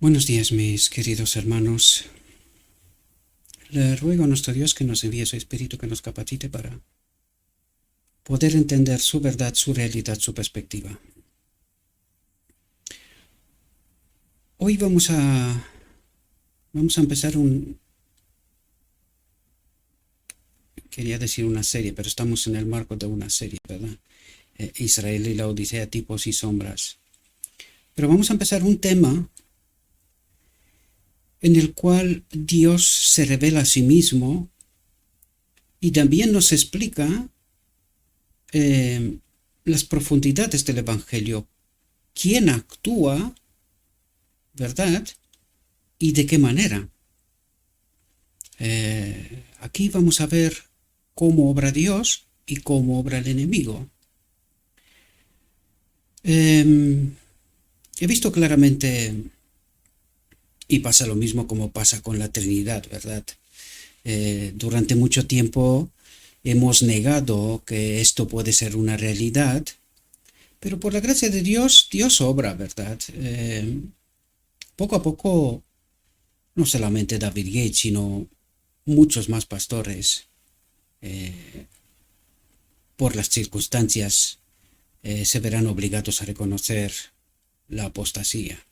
Buenos días, mis queridos hermanos. Le ruego a nuestro Dios que nos envíe su Espíritu, que nos capacite para poder entender su verdad, su realidad, su perspectiva. Hoy vamos a empezar quería decir una serie, pero estamos en el marco de una serie, ¿verdad? Israel y la Odisea, tipos y sombras. Pero vamos a empezar un tema en el cual Dios se revela a sí mismo y también nos explica las profundidades del Evangelio, quién actúa, ¿verdad? Y de qué manera. Aquí vamos a ver cómo obra Dios y cómo obra el enemigo. He visto claramente, y pasa lo mismo como pasa con la Trinidad, ¿verdad? Durante mucho tiempo hemos negado que esto puede ser una realidad, pero por la gracia de Dios, Dios obra, ¿verdad? Poco a poco, no solamente David Gates, sino muchos más pastores, por las circunstancias, se verán obligados a reconocer la apostasía.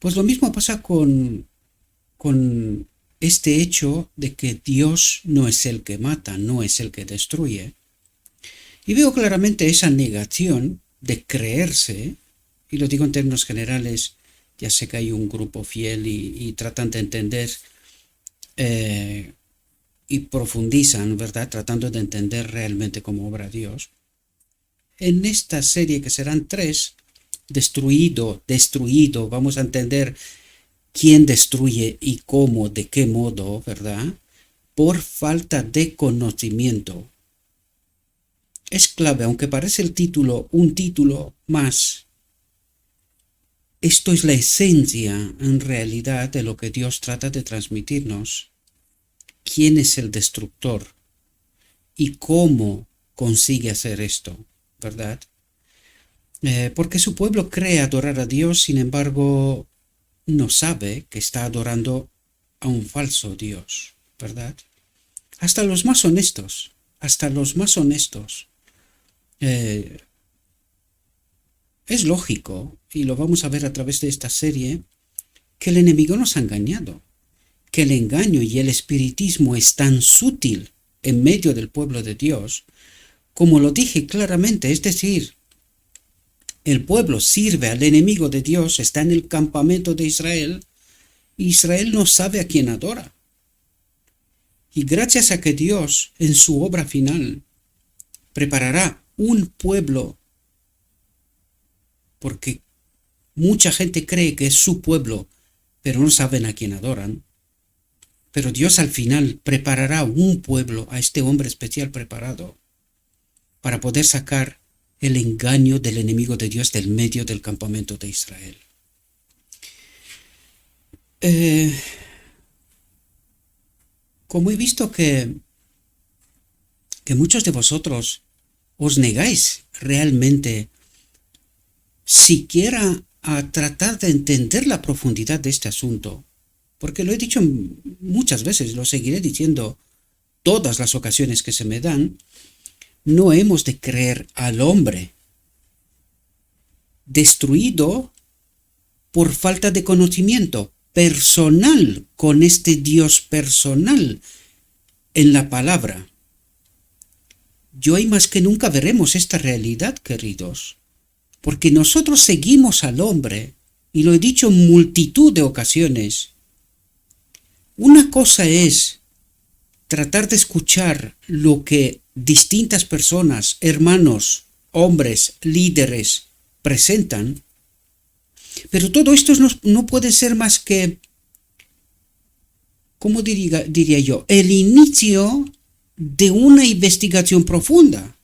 Pues lo mismo pasa con este hecho de que Dios no es el que mata, no es el que destruye. Y veo claramente esa negación de creerse, y lo digo en términos generales, ya sé que hay un grupo fiel y tratan de entender y profundizan, ¿verdad?, tratando de entender realmente cómo obra Dios. En esta serie, que serán 3, destruido, vamos a entender quién destruye y cómo, de qué modo, ¿verdad? Por falta de conocimiento. Es clave, aunque parece el título un título más. Esto es la esencia, en realidad, de lo que Dios trata de transmitirnos. ¿Quién es el destructor? ¿Y cómo consigue hacer esto? ¿Verdad? Porque su pueblo cree adorar a Dios, sin embargo, no sabe que está adorando a un falso Dios, ¿verdad? Hasta los más honestos, es lógico, y lo vamos a ver a través de esta serie, que el enemigo nos ha engañado, que el engaño y el espiritismo es tan sutil en medio del pueblo de Dios, como lo dije claramente, es decir, el pueblo sirve al enemigo de Dios, está en el campamento de Israel, y Israel no sabe a quién adora. Y gracias a que Dios, en su obra final, preparará un pueblo, porque mucha gente cree que es su pueblo, pero no saben a quién adoran. Pero Dios al final preparará un pueblo, a este hombre especial preparado, para poder sacar el engaño del enemigo de Dios del medio del campamento de Israel. Como he visto que muchos de vosotros os negáis realmente siquiera a tratar de entender la profundidad de este asunto, porque lo he dicho muchas veces, lo seguiré diciendo todas las ocasiones que se me dan, no hemos de creer al hombre destruido por falta de conocimiento personal con este Dios personal en la palabra. Y hoy más que nunca veremos esta realidad, queridos, porque nosotros seguimos al hombre, y lo he dicho en multitud de ocasiones. Una cosa es tratar de escuchar lo que distintas personas, hermanos, hombres, líderes presentan, pero todo esto no puede ser más que, ¿cómo diría yo?, el inicio de una investigación profunda.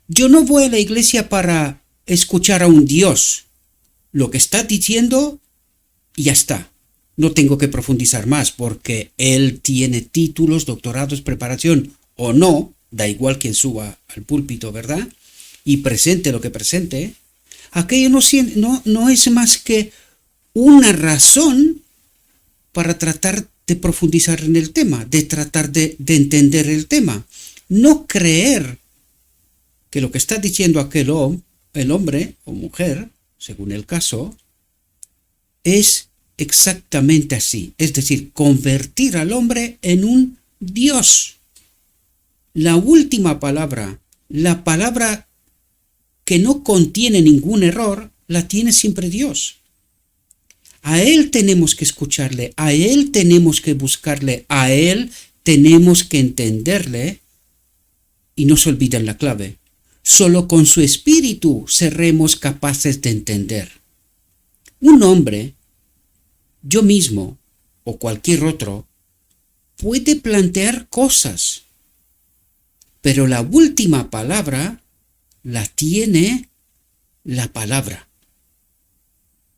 Yo no voy a la iglesia para escuchar a un Dios. Lo que está diciendo, y ya está. No tengo que profundizar más, porque Él tiene títulos, doctorados, preparación o no, da igual quien suba al púlpito, ¿verdad? Y presente lo que presente. Aquello no es más que una razón para tratar de profundizar en el tema, de tratar de entender el tema. No creer que lo que está diciendo el hombre o mujer, según el caso, es exactamente así. Es decir, convertir al hombre en un Dios. La última palabra, la palabra que no contiene ningún error, la tiene siempre Dios. A Él tenemos que escucharle, a Él tenemos que buscarle, a Él tenemos que entenderle, y no se olviden la clave. Solo con su espíritu seremos capaces de entender. Un hombre, yo mismo o cualquier otro, puede plantear cosas, pero la última palabra la tiene la palabra,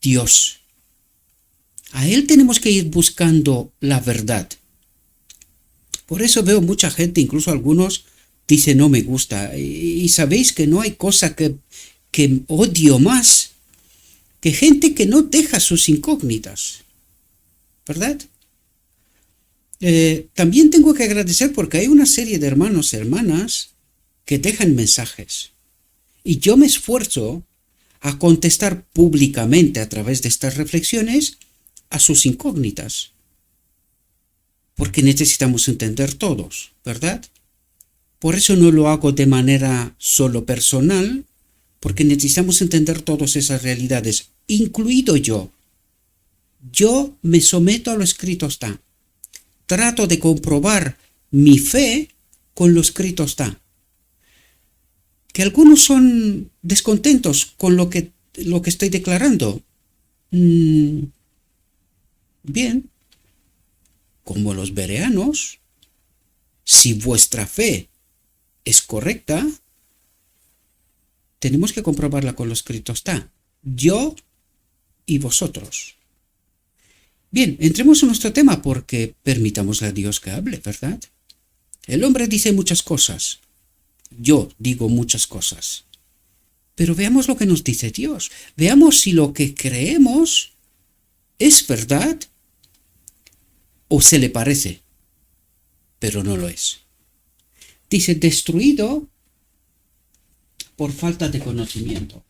Dios. A Él tenemos que ir buscando la verdad. Por eso veo mucha gente, incluso algunos, dice no me gusta. Y sabéis que no hay cosa que odio más que gente que no deja sus incógnitas. ¿Verdad? También tengo que agradecer porque hay una serie de hermanos y hermanas que dejan mensajes. Y yo me esfuerzo a contestar públicamente a través de estas reflexiones a sus incógnitas. Porque necesitamos entender todos, ¿verdad? Por eso no lo hago de manera solo personal, porque necesitamos entender todas esas realidades, incluido yo. Yo me someto a lo escrito está. Trato de comprobar mi fe con lo escrito está. Que algunos son descontentos con lo que estoy declarando. Bien, como los bereanos, si vuestra fe es correcta, tenemos que comprobarla con lo escrito está. Yo y vosotros. Bien, entremos en nuestro tema porque permitámosle a Dios que hable, ¿verdad? El hombre dice muchas cosas. Yo digo muchas cosas. Pero veamos lo que nos dice Dios. Veamos si lo que creemos es verdad o se le parece, pero no lo es. Dice, destruido por falta de conocimiento.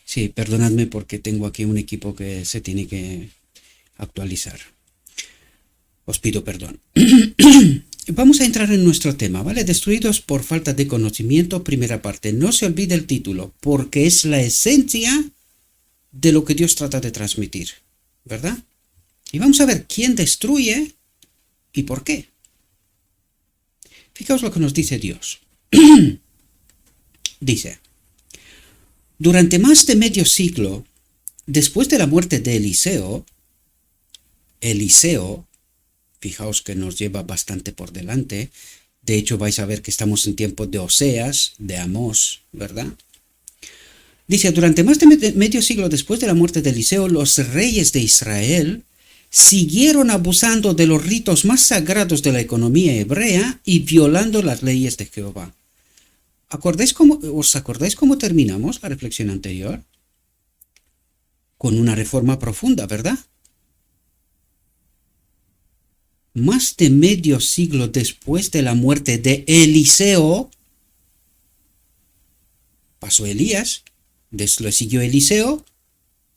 Sí, perdonadme porque tengo aquí un equipo que se tiene que actualizar. Os pido perdón. Vamos a entrar en nuestro tema, ¿vale? Destruidos por falta de conocimiento, primera parte. No se olvide el título, porque es la esencia de lo que Dios trata de transmitir, ¿verdad? Y vamos a ver quién destruye y por qué. Fijaos lo que nos dice Dios. Dice, durante más de medio siglo, después de la muerte de Eliseo, fijaos que nos lleva bastante por delante. De hecho, vais a ver que estamos en tiempos de Oseas, de Amós, ¿verdad? Dice, durante más de medio siglo después de la muerte de Eliseo, los reyes de Israel siguieron abusando de los ritos más sagrados de la economía hebrea y violando las leyes de Jehová. ¿Os acordáis cómo terminamos la reflexión anterior? Con una reforma profunda, ¿verdad? Más de medio siglo después de la muerte de Eliseo, pasó Elías, le siguió Eliseo,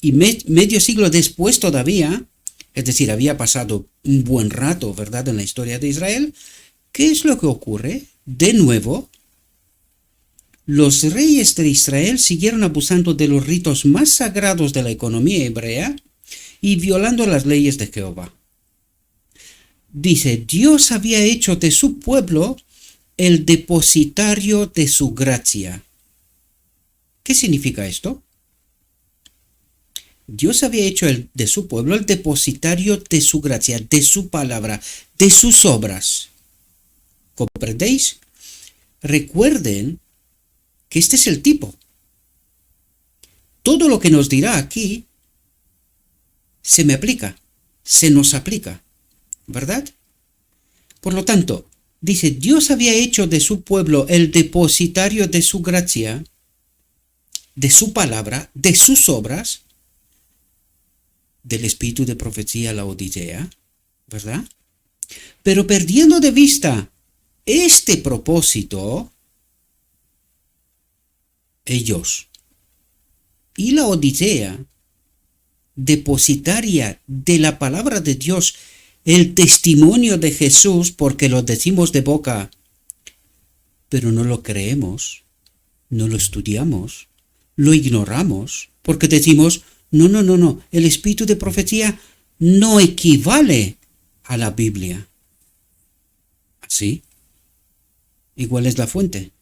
y medio siglo después todavía, es decir, había pasado un buen rato, ¿verdad?, en la historia de Israel. ¿Qué es lo que ocurre? De nuevo, los reyes de Israel siguieron abusando de los ritos más sagrados de la economía hebrea y violando las leyes de Jehová. Dice, Dios había hecho de su pueblo el depositario de su gracia. ¿Qué significa esto? Dios había hecho de su pueblo el depositario de su gracia, de su palabra, de sus obras. ¿Comprendéis? Recuerden que este es el tipo. Todo lo que nos dirá aquí se nos aplica, ¿verdad? Por lo tanto, Dice, Dios había hecho de su pueblo el depositario de su gracia, de su palabra, de sus obras, del espíritu de profecía la Odisea, ¿verdad? Pero perdiendo de vista este propósito, ellos y la Odisea, depositaria de la palabra de Dios, el testimonio de Jesús, porque lo decimos de boca, pero no lo creemos, no lo estudiamos, lo ignoramos, porque decimos, no, el espíritu de profecía no equivale a la Biblia. ¿Así? Igual es la fuente.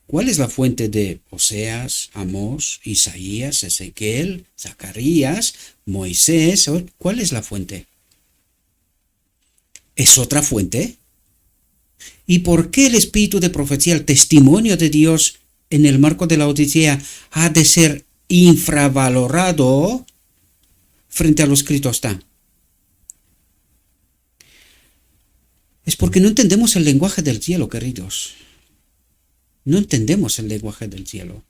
¿Cuál es la fuente de Oseas, Amós, Isaías, Ezequiel, Zacarías, Moisés? ¿Cuál es la fuente? ¿Es otra fuente? ¿Y por qué el espíritu de profecía, el testimonio de Dios en el marco de la Odisea, ha de ser infravalorado frente a lo escrito está? Es porque no entendemos el lenguaje del cielo, queridos. No entendemos el lenguaje del cielo.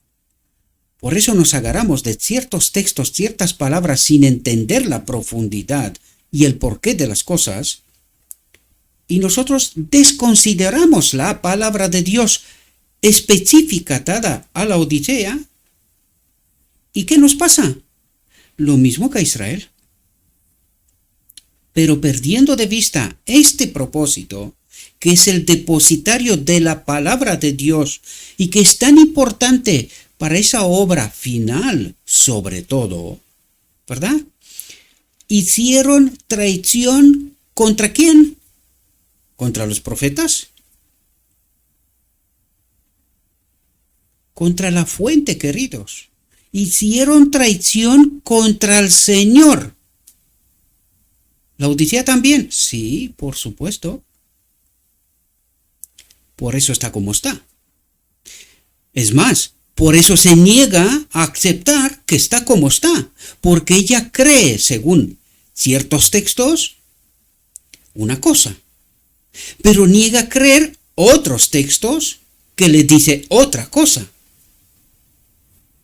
Por eso nos agarramos de ciertos textos, ciertas palabras sin entender la profundidad y el porqué de las cosas, y nosotros desconsideramos la palabra de Dios específica dada a la Odisea. ¿Y qué nos pasa? Lo mismo que a Israel. Pero perdiendo de vista este propósito, que es el depositario de la palabra de Dios y que es tan importante para esa obra final, sobre todo, ¿verdad? Hicieron traición ¿contra quién? ¿Contra los profetas? Contra la fuente, queridos. Hicieron traición contra el Señor. ¿La Odisea también? Sí, por supuesto. Por eso está como está. Es más, por eso se niega a aceptar que está como está, porque ella cree, según ciertos textos, una cosa, pero niega a creer otros textos que le dice otra cosa.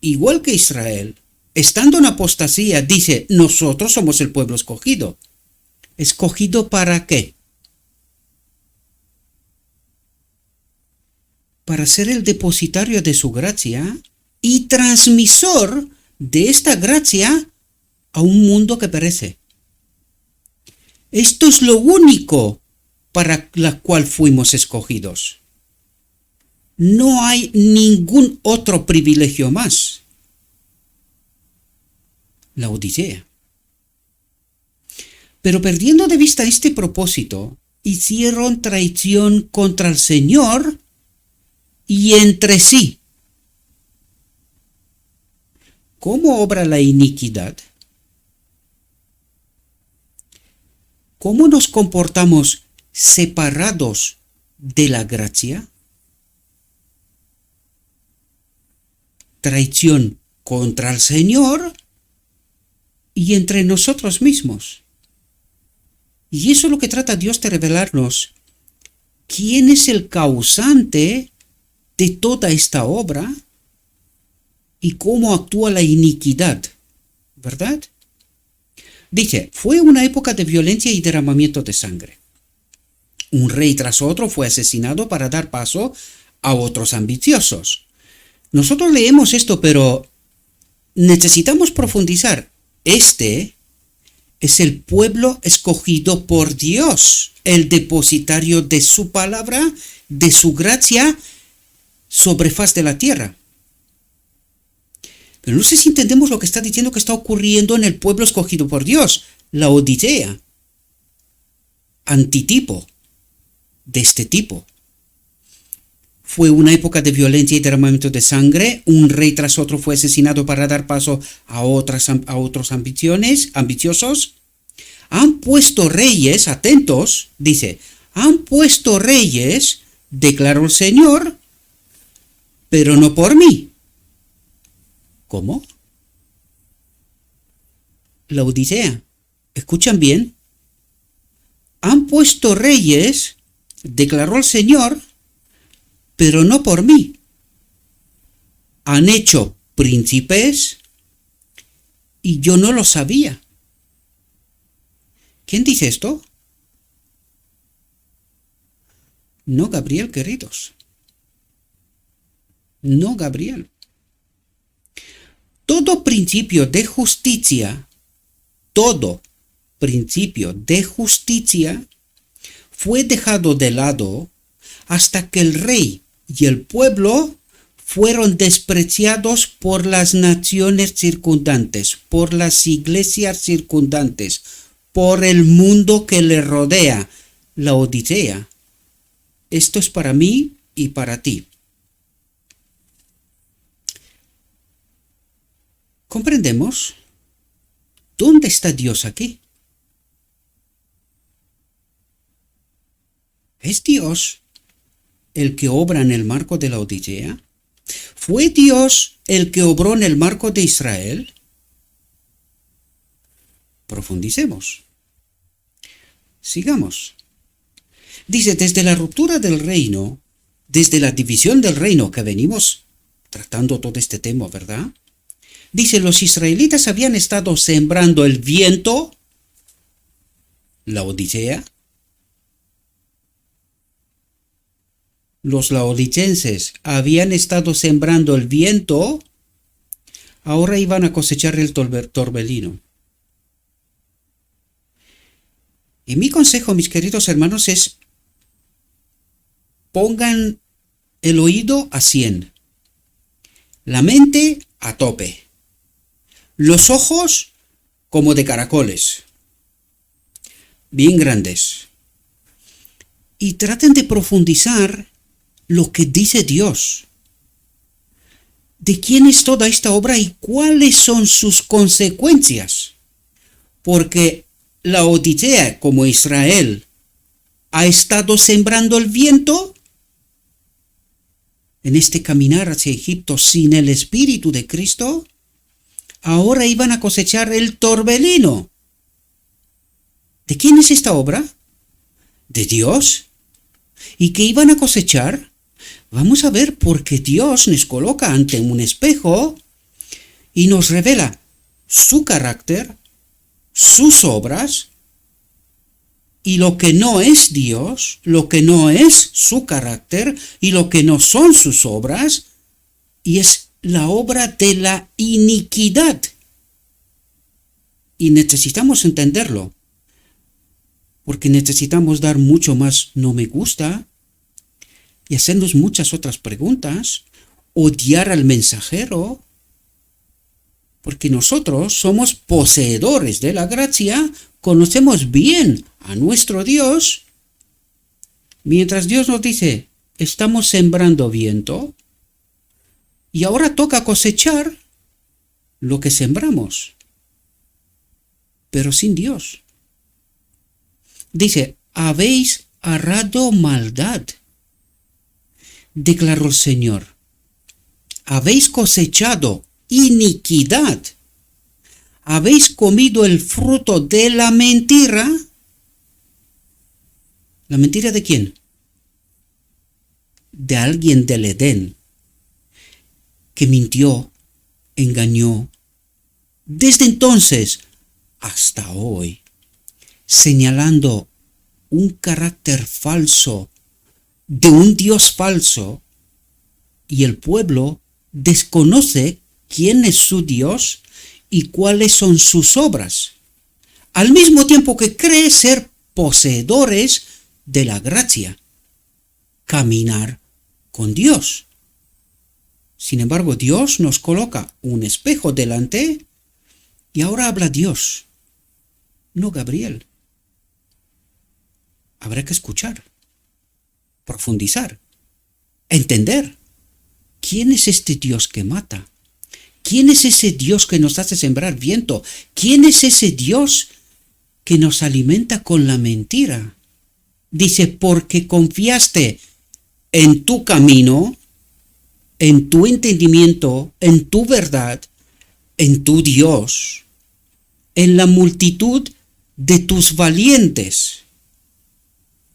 Igual que Israel, estando en apostasía, dice, nosotros somos el pueblo escogido. ¿Escogido para qué? Para ser el depositario de su gracia y transmisor de esta gracia a un mundo que perece. Esto es lo único para la cual fuimos escogidos. No hay ningún otro privilegio más. La Odisea. Pero perdiendo de vista este propósito, hicieron traición contra el Señor y entre sí. ¿Cómo obra la iniquidad? ¿Cómo nos comportamos separados de la gracia? Traición contra el Señor y entre nosotros mismos. Y eso es lo que trata Dios de revelarnos. ¿Quién es el causante de toda esta obra? Y cómo actúa la iniquidad, ¿verdad? Dice, fue una época de violencia y derramamiento de sangre. Un rey tras otro fue asesinado para dar paso a otros ambiciosos. Nosotros leemos esto, pero necesitamos profundizar. Este es el pueblo escogido por Dios, el depositario de su palabra, de su gracia, sobre faz de la tierra. Pero no sé si entendemos lo que está diciendo que está ocurriendo en el pueblo escogido por Dios, la Odisea, antitipo de este tipo. Fue una época de violencia y derramamiento de sangre, un rey tras otro fue asesinado para dar paso a otros ambiciosos. Han puesto reyes, atentos, dice, han puesto reyes, declaró el Señor, pero no por mí. ¿Cómo? La Odisea, ¿escuchan bien? han puesto reyes, declaró el Señor, pero no por mí. Han hecho príncipes y yo no lo sabía. ¿Quién dice esto? No Gabriel, queridos. No Gabriel. Todo principio de justicia, todo principio de justicia fue dejado de lado hasta que el rey y el pueblo fueron despreciados por las naciones circundantes, por las iglesias circundantes, por el mundo que le rodea, la Odisea. Esto es para mí y para ti. ¿Comprendemos? ¿Dónde está Dios aquí? ¿Es Dios el que obra en el marco de la Odisea? ¿Fue Dios el que obró en el marco de Israel? Profundicemos. Sigamos. Dice, desde la ruptura del reino, desde la división del reino que venimos tratando todo este tema, ¿verdad? Dice, los israelitas habían estado sembrando el viento, la Odisea. Los laodicenses habían estado sembrando el viento, ahora iban a cosechar el torbellino. Y mi consejo, mis queridos hermanos, es pongan el oído a 100, la mente a tope, los ojos como de caracoles, bien grandes, y traten de profundizar lo que dice Dios. ¿De quién es toda esta obra y cuáles son sus consecuencias? Porque la Odisea, como Israel, ha estado sembrando el viento en este caminar hacia Egipto sin el Espíritu de Cristo. Ahora iban a cosechar el torbellino. ¿De quién es esta obra? ¿De Dios? ¿Y qué iban a cosechar? Vamos a ver, porque Dios nos coloca ante un espejo y nos revela su carácter, sus obras, y lo que no es Dios, lo que no es su carácter y lo que no son sus obras, y es la obra de la iniquidad. Y necesitamos entenderlo, porque necesitamos dar mucho más no me gusta y hacernos muchas otras preguntas, odiar al mensajero, porque nosotros somos poseedores de la gracia, conocemos bien a nuestro Dios, mientras Dios nos dice, estamos sembrando viento, y ahora toca cosechar lo que sembramos, pero sin Dios. Dice, habéis arado maldad, declaró el Señor. Habéis cosechado iniquidad. Habéis comido el fruto de la mentira. ¿La mentira de quién? De alguien del Edén, que mintió, engañó, desde entonces hasta hoy, señalando un carácter falso de un Dios falso, y el pueblo desconoce quién es su Dios y cuáles son sus obras, al mismo tiempo que cree ser poseedores de la gracia, caminar con Dios. Sin embargo, Dios nos coloca un espejo delante y ahora habla Dios, no Gabriel. Habrá que escuchar, profundizar, entender. ¿Quién es este Dios que mata? ¿Quién es ese Dios que nos hace sembrar viento? ¿Quién es ese Dios que nos alimenta con la mentira? Dice, porque confiaste en tu camino, en tu entendimiento, en tu verdad, en tu Dios, en la multitud de tus valientes.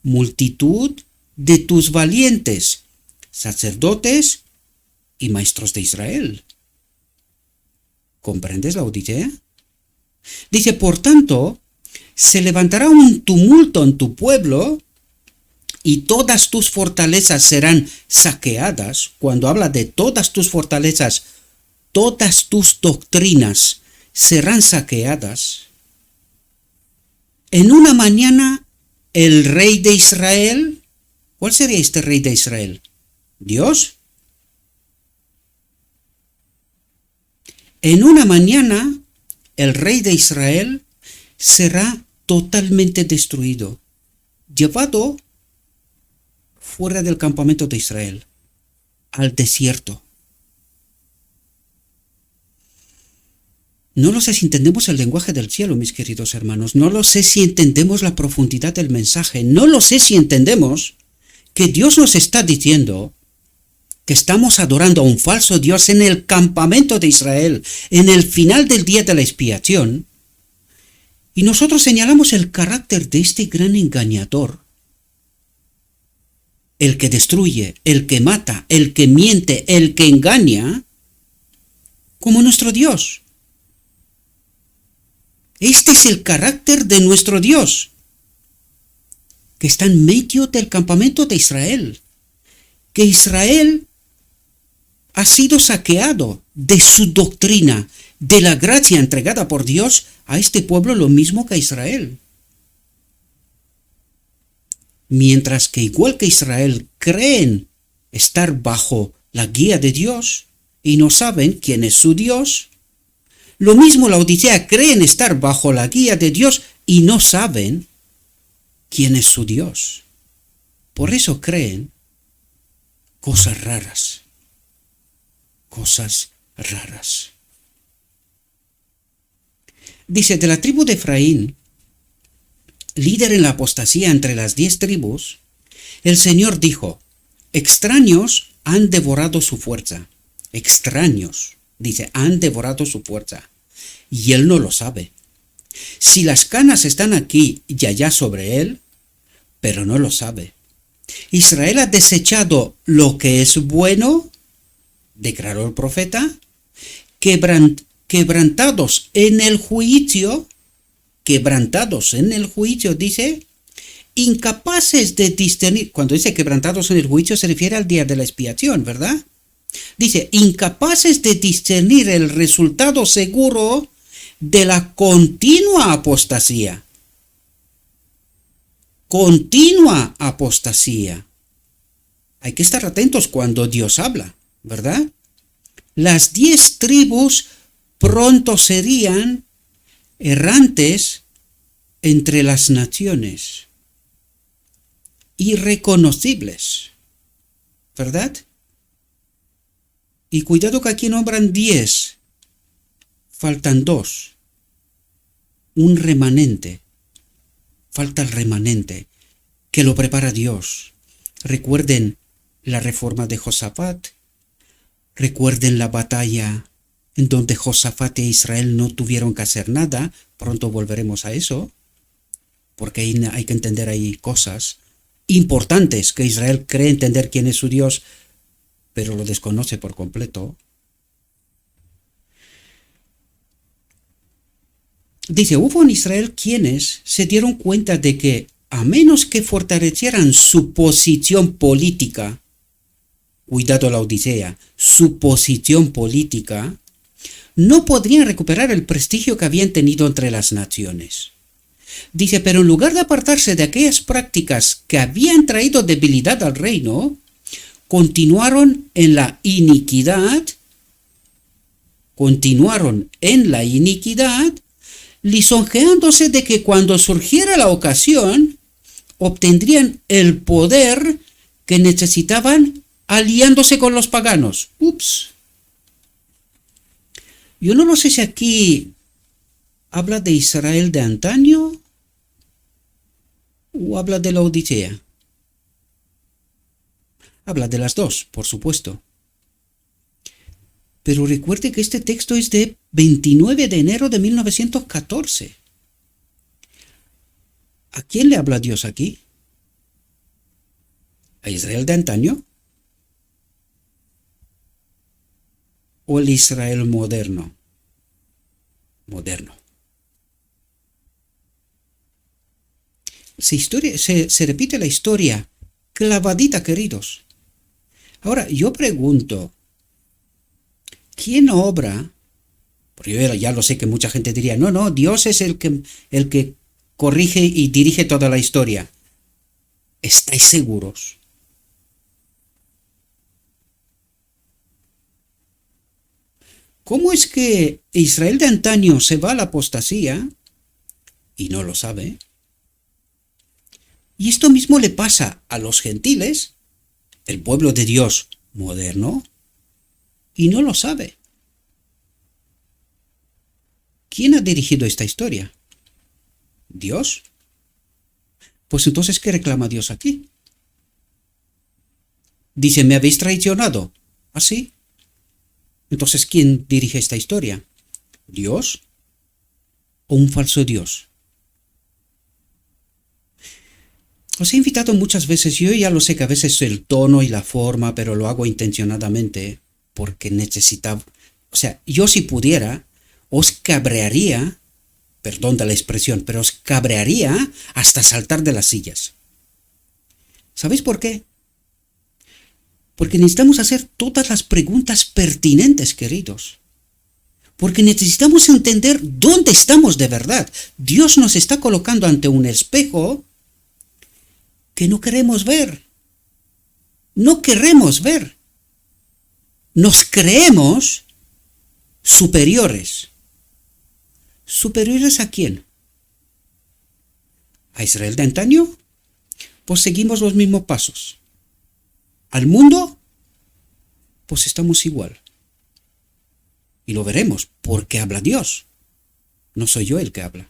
multitud de tus valientes, sacerdotes y maestros de Israel. ¿Comprendes la Odisea? Dice, por tanto, se levantará un tumulto en tu pueblo y todas tus fortalezas serán saqueadas. Cuando habla de todas tus fortalezas, todas tus doctrinas serán saqueadas. En una mañana, el rey de Israel, ¿cuál sería este rey de Israel? ¿Dios? En una mañana, el rey de Israel será totalmente destruido, llevado fuera del campamento de Israel, al desierto. No lo sé si entendemos el lenguaje del cielo, mis queridos hermanos. No lo sé si entendemos la profundidad del mensaje. No lo sé si entendemos que Dios nos está diciendo que estamos adorando a un falso Dios en el campamento de Israel, en el final del día de la expiación. Y nosotros señalamos el carácter de este gran engañador. El que destruye, el que mata, el que miente, el que engaña, como nuestro Dios. Este es el carácter de nuestro Dios, que está en medio del campamento de Israel, que Israel ha sido saqueado de su doctrina, de la gracia entregada por Dios a este pueblo, lo mismo que a Israel. Mientras que igual que Israel creen estar bajo la guía de Dios y no saben quién es su Dios, lo mismo la Odisea creen estar bajo la guía de Dios y no saben quién es su Dios. Por eso creen cosas raras. Cosas raras. Dice, de la tribu de Efraín, líder en la apostasía entre las 10 tribus, el Señor dijo, extraños han devorado su fuerza. Extraños, dice, han devorado su fuerza. Y él no lo sabe. Si las canas están aquí y allá sobre él, pero no lo sabe. Israel ha desechado lo que es bueno, declaró el profeta, quebrantados en el juicio, dice, incapaces de discernir. Cuando dice quebrantados en el juicio se refiere al día de la expiación, ¿verdad? Dice, incapaces de discernir el resultado seguro de la continua apostasía. Continua apostasía. Hay que estar atentos cuando Dios habla, ¿verdad? Las 10 tribus pronto serían errantes entre las naciones, irreconocibles, ¿verdad? Y cuidado que aquí nombran 10, faltan 2, un remanente, falta el remanente, que lo prepara Dios. Recuerden la reforma de Josafat, recuerden la batalla en donde Josafat e Israel no tuvieron que hacer nada. Pronto volveremos a eso, porque hay que entender ahí cosas importantes que Israel cree entender quién es su Dios, pero lo desconoce por completo. Dice, hubo en Israel quienes se dieron cuenta de que, a menos que fortalecieran su posición política, cuidado la Odisea, su posición política, no podrían recuperar el prestigio que habían tenido entre las naciones. Dice, pero en lugar de apartarse de aquellas prácticas que habían traído debilidad al reino, continuaron en la iniquidad, lisonjeándose de que cuando surgiera la ocasión, obtendrían el poder que necesitaban aliándose con los paganos. Ups. Yo no sé si aquí habla de Israel de antaño o habla de la Odisea. Habla de las dos, por supuesto. Pero recuerde que este texto es de 29 de enero de 1914. ¿A quién le habla Dios aquí? ¿A Israel de antaño o el Israel moderno? Moderno. Se repite la historia, clavadita, queridos. Ahora, yo pregunto, ¿quién obra? Porque yo ya lo sé que mucha gente diría, no, Dios es el que corrige y dirige toda la historia. ¿Estáis seguros? ¿Cómo es que Israel de antaño se va a la apostasía y no lo sabe? Y esto mismo le pasa a los gentiles, el pueblo de Dios moderno, y no lo sabe. ¿Quién ha dirigido esta historia? ¿Dios? Pues entonces, ¿qué reclama Dios aquí? Dice, ¿me habéis traicionado? ¿Ah, sí? Entonces, ¿quién dirige esta historia? ¿Dios o un falso Dios? Os he invitado muchas veces, yo ya lo sé que a veces el tono y la forma, pero lo hago intencionadamente porque necesitaba, o sea, yo si pudiera, os cabrearía, perdón de la expresión, pero os cabrearía hasta saltar de las sillas. ¿Sabéis por qué? Porque necesitamos hacer todas las preguntas pertinentes, queridos. Porque necesitamos entender dónde estamos de verdad. Dios nos está colocando ante un espejo que no queremos ver. No queremos ver. Nos creemos superiores. ¿Superiores a quién? ¿A Israel de antaño? Pues seguimos los mismos pasos. ¿Al mundo? Pues estamos igual. Y lo veremos, porque habla Dios. No soy yo el que habla.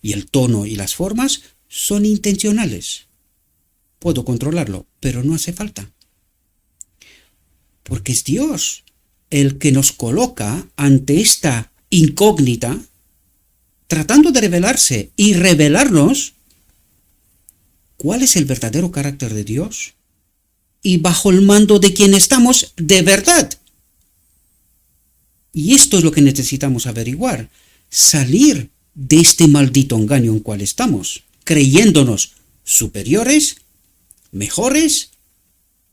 Y el tono y las formas son intencionales. Puedo controlarlo, pero no hace falta. Porque es Dios el que nos coloca ante esta incógnita, tratando de revelarse y revelarnos cuál es el verdadero carácter de Dios y bajo el mando de quien estamos de verdad. Y esto es lo que necesitamos averiguar, salir de este maldito engaño en cual estamos, creyéndonos superiores, mejores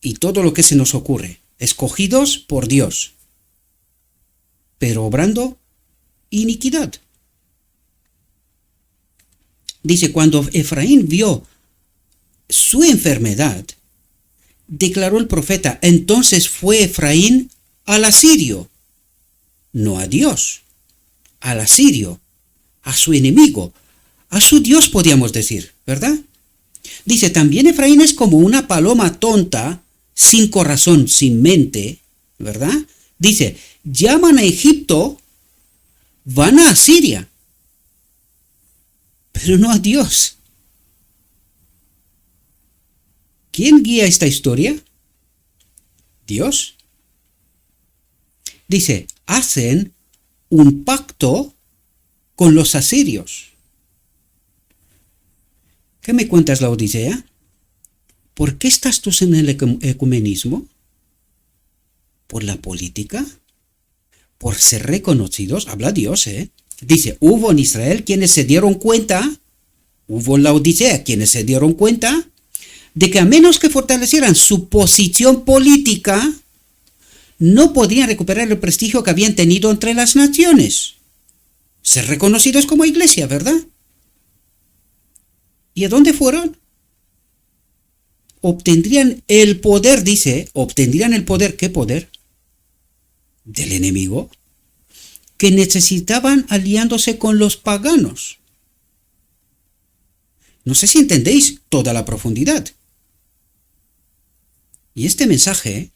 y todo lo que se nos ocurre, escogidos por Dios, pero obrando iniquidad. Dice, cuando Efraín vio su enfermedad, declaró el profeta, entonces fue Efraín al asirio, no a Dios, al asirio, a su enemigo, a su Dios podríamos decir, ¿verdad? Dice, también Efraín es como una paloma tonta, sin corazón, sin mente, ¿verdad? Dice, llaman a Egipto, van a Asiria, pero no a Dios. ¿Quién guía esta historia? Dios. Dice, hacen un pacto con los asirios. ¿Qué me cuentas, Laodicea? ¿Por qué estás tú en el ecumenismo? ¿Por la política? ¿Por ser reconocidos? Habla Dios, ¿eh? Dice, hubo en Israel quienes se dieron cuenta, hubo en Laodicea quienes se dieron cuenta de que a menos que fortalecieran su posición política, no podían recuperar el prestigio que habían tenido entre las naciones. Ser reconocidos como iglesia, ¿verdad? ¿Y a dónde fueron? Obtendrían el poder, dice, obtendrían el poder, ¿qué poder? Del enemigo, que necesitaban aliándose con los paganos. No sé si entendéis toda la profundidad. Y este mensaje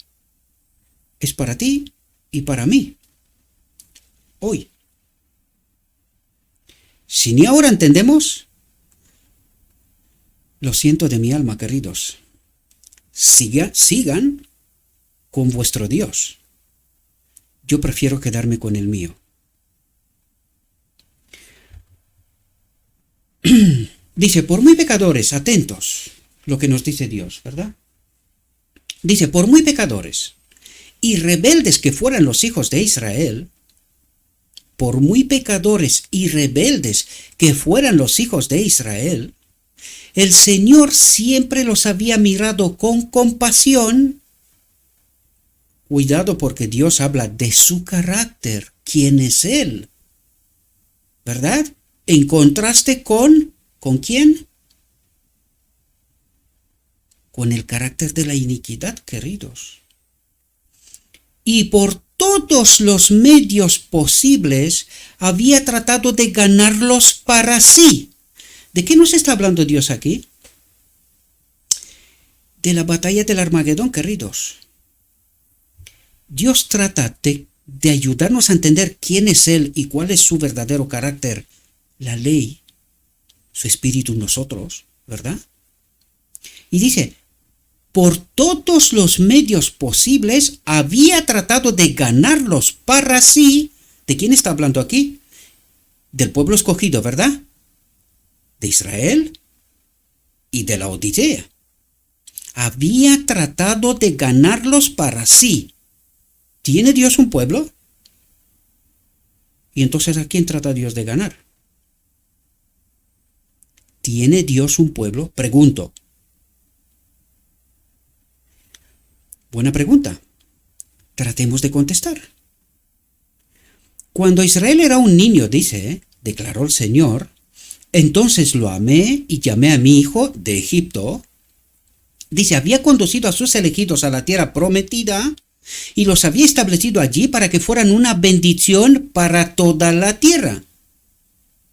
es para ti y para mí. Hoy. Si ni ahora entendemos, lo siento de mi alma, queridos. Sigan con vuestro Dios. Yo prefiero quedarme con el mío. Dice, por muy pecadores, atentos. lo que nos dice Dios, ¿verdad? Dice, por muy pecadores y rebeldes que fueran los hijos de Israel, por muy pecadores y rebeldes que fueran los hijos de Israel, el Señor siempre los había mirado con compasión. Cuidado, porque Dios habla de su carácter, quién es Él, ¿verdad? En contraste ¿con quién? Con el carácter de la iniquidad, queridos. Y por todos los medios posibles había tratado de ganarlos para sí. ¿De qué nos está hablando Dios aquí? De la batalla del Armagedón, queridos. Dios trata de ayudarnos a entender quién es Él y cuál es su verdadero carácter, la ley, su espíritu en nosotros, ¿verdad? Y dice, por todos los medios posibles había tratado de ganarlos para sí. ¿De quién está hablando aquí? Del pueblo escogido, ¿verdad? De Israel y de la Odisea. Había tratado de ganarlos para sí. ¿Tiene Dios un pueblo? Y entonces, ¿a quién trata Dios de ganar? ¿Tiene Dios un pueblo? Pregunto. Buena pregunta. Tratemos de contestar. Cuando Israel era un niño, dice, declaró el Señor, entonces lo amé y llamé a mi hijo de Egipto. Dice, había conducido a sus elegidos a la tierra prometida y los había establecido allí para que fueran una bendición para toda la tierra.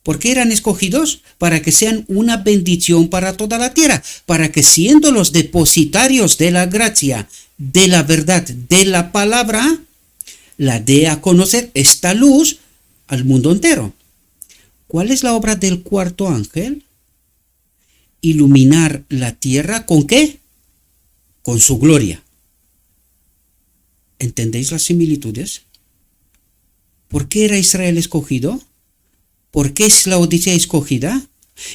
¿Por qué eran escogidos? Para que sean una bendición para toda la tierra, para que siendo los depositarios de la gracia, de la verdad, de la palabra, la dé a conocer esta luz al mundo entero. ¿Cuál es la obra del cuarto ángel? Iluminar la tierra ¿con qué? Con su gloria. ¿Entendéis las similitudes? ¿Por qué era Israel escogido? ¿Por qué es la Odisea escogida?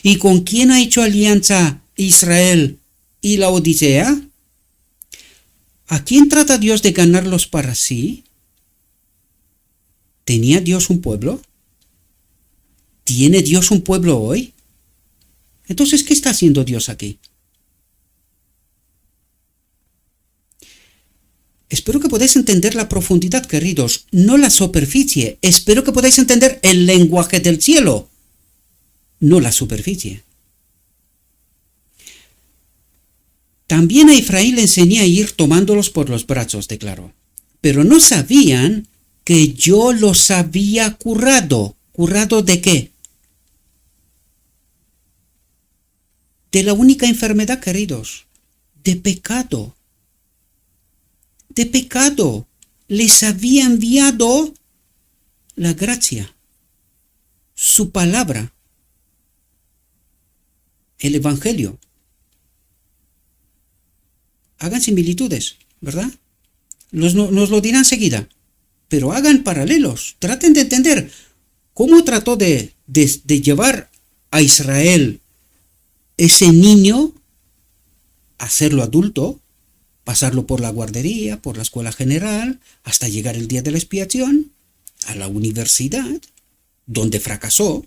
¿Y con quién ha hecho alianza Israel y la Odisea? ¿A quién trata Dios de ganarlos para sí? ¿Tenía Dios un pueblo? ¿Tiene Dios un pueblo hoy? Entonces, ¿qué está haciendo Dios aquí? Espero que podáis entender la profundidad, queridos, no la superficie. Espero que podáis entender el lenguaje del cielo, no la superficie. También a Efraín le enseñé a ir tomándolos por los brazos, declaró. Pero no sabían que yo los había curado. ¿Curado de qué? De la única enfermedad, queridos, de pecado. De pecado. Les había enviado la gracia, su palabra, el evangelio. Hagan similitudes, ¿verdad? Nos lo dirán enseguida, pero hagan paralelos. Traten de entender cómo trató de llevar a Israel ese niño, hacerlo adulto, pasarlo por la guardería, por la escuela general, hasta llegar el día de la expiación, a la universidad, donde fracasó.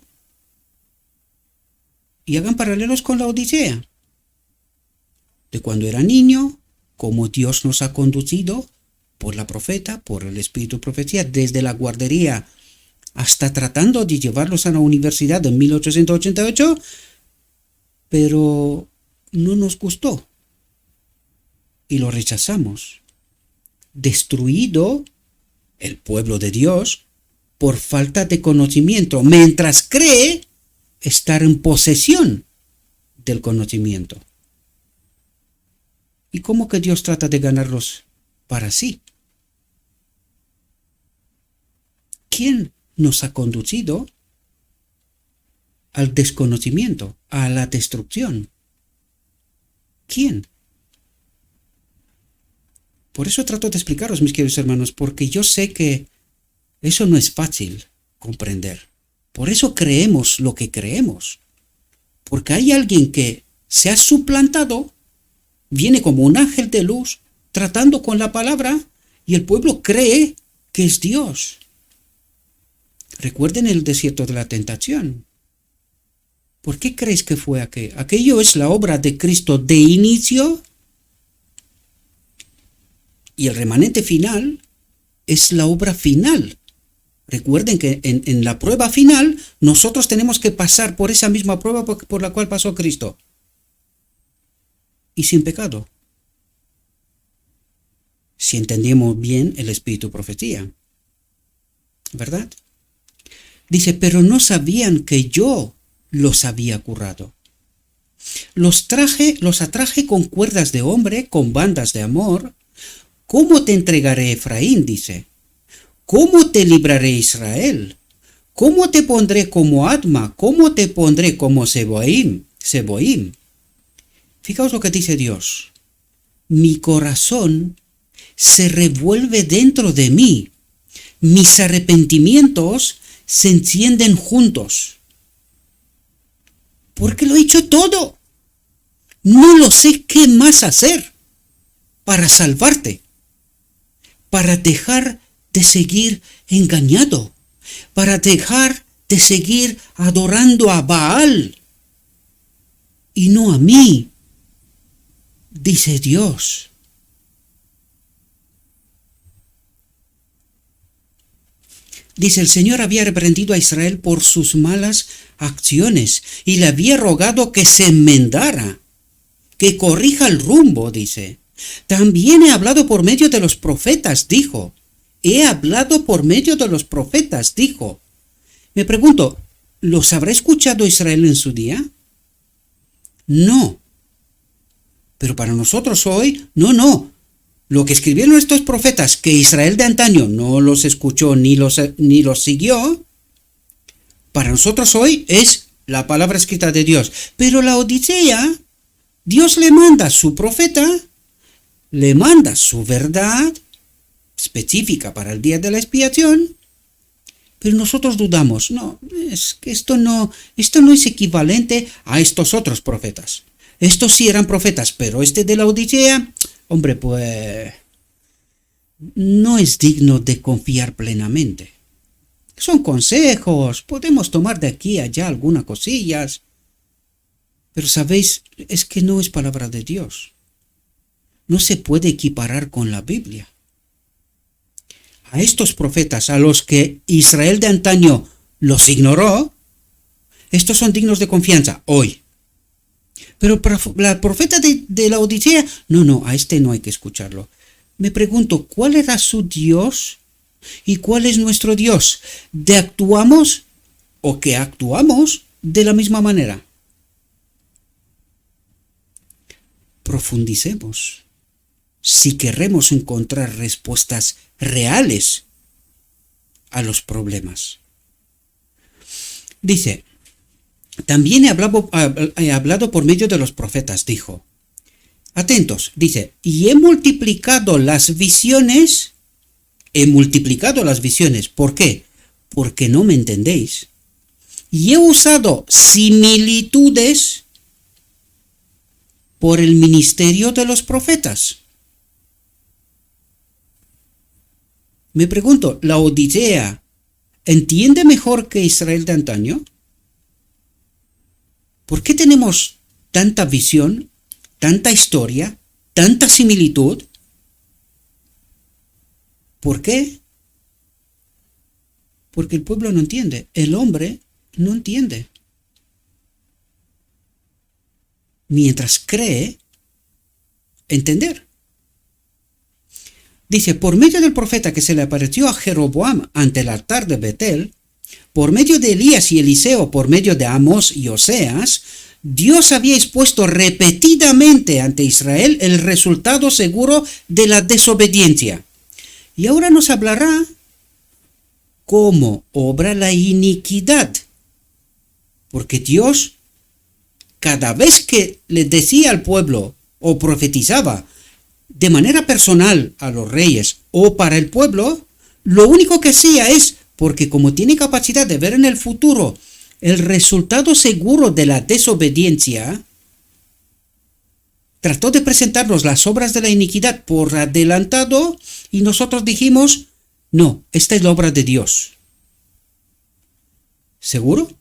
Y hagan paralelos con la Odisea. De cuando era niño, cómo Dios nos ha conducido por la profeta, por el espíritu de profecía, desde la guardería hasta tratando de llevarlos a la universidad en 1888, pero no nos gustó y lo rechazamos. Destruido el pueblo de Dios por falta de conocimiento, mientras cree estar en posesión del conocimiento. ¿Y cómo que Dios trata de ganarlos para sí? ¿Quién nos ha conducido al desconocimiento, a la destrucción? ¿Quién? Por eso trato de explicaros, mis queridos hermanos, porque yo sé que eso no es fácil comprender. Por eso creemos lo que creemos. Porque hay alguien que se ha suplantado viene como un ángel de luz tratando con la palabra y el pueblo cree que es Dios. Recuerden el desierto de la tentación. ¿Por qué crees que fue aquello? ¿Aquello es la obra de Cristo de inicio? Y el remanente final es la obra final. Recuerden que en la prueba final nosotros tenemos que pasar por esa misma prueba por la cual pasó Cristo. Y sin pecado. Si entendemos bien el espíritu profecía. ¿Verdad? Dice, pero no sabían que yo los había curado. Los atraje con cuerdas de hombre, con bandas de amor. ¿Cómo te entregaré, Efraín? Dice. ¿Cómo te libraré, Israel? ¿Cómo te pondré como Adma? ¿Cómo te pondré como Seboim? Fijaos lo que dice Dios. Mi corazón se revuelve dentro de mí. Mis arrepentimientos se encienden juntos. Porque lo he hecho todo. No lo sé qué más hacer para salvarte, para dejar de seguir engañado, para dejar de seguir adorando a Baal y no a mí, dice Dios. Dice, el Señor había reprendido a Israel por sus malas acciones y le había rogado que se enmendara, que corrija el rumbo, dice. También he hablado por medio de los profetas, dijo. He hablado por medio de los profetas, dijo. Me pregunto, ¿los habrá escuchado Israel en su día? No. Pero para nosotros hoy, no. Lo que escribieron estos profetas, que Israel de antaño no los escuchó ni los siguió, para nosotros hoy es la palabra escrita de Dios. Pero la Odisea, Dios le manda a su profeta, le manda su verdad específica para el día de la expiación, pero nosotros dudamos. No, es que esto no es equivalente a estos otros profetas. Estos sí eran profetas, pero este de la Odisea, hombre, pues no es digno de confiar plenamente. Son consejos, podemos tomar de aquí a allá algunas cosillas, pero sabéis, es que no es palabra de Dios. No se puede equiparar con la Biblia. A estos profetas, a los que Israel de antaño los ignoró, estos son dignos de confianza hoy. Pero para la profeta de la Odisea, no, a este no hay que escucharlo. Me pregunto, ¿cuál era su Dios y cuál es nuestro Dios? ¿De actuamos o que actuamos de la misma manera? Profundicemos si queremos encontrar respuestas reales a los problemas. Dice, también he hablado por medio de los profetas, dijo. Atentos, dice, y he multiplicado las visiones. ¿Por qué? Porque no me entendéis. Y he usado similitudes por el ministerio de los profetas. Me pregunto, ¿la Odisea entiende mejor que Israel de antaño? ¿Por qué tenemos tanta visión, tanta historia, tanta similitud? ¿Por qué? Porque el pueblo no entiende, el hombre no entiende. Mientras cree entender. Dice, por medio del profeta que se le apareció a Jeroboam ante el altar de Betel, por medio de Elías y Eliseo, por medio de Amós y Oseas, Dios había expuesto repetidamente ante Israel el resultado seguro de la desobediencia. Y ahora nos hablará cómo obra la iniquidad. Porque Dios, cada vez que le decía al pueblo o profetizaba de manera personal a los reyes o para el pueblo, lo único que hacía es, porque como tiene capacidad de ver en el futuro el resultado seguro de la desobediencia, trató de presentarnos las obras de la iniquidad por adelantado y nosotros dijimos, no, esta es la obra de Dios. ¿Seguro?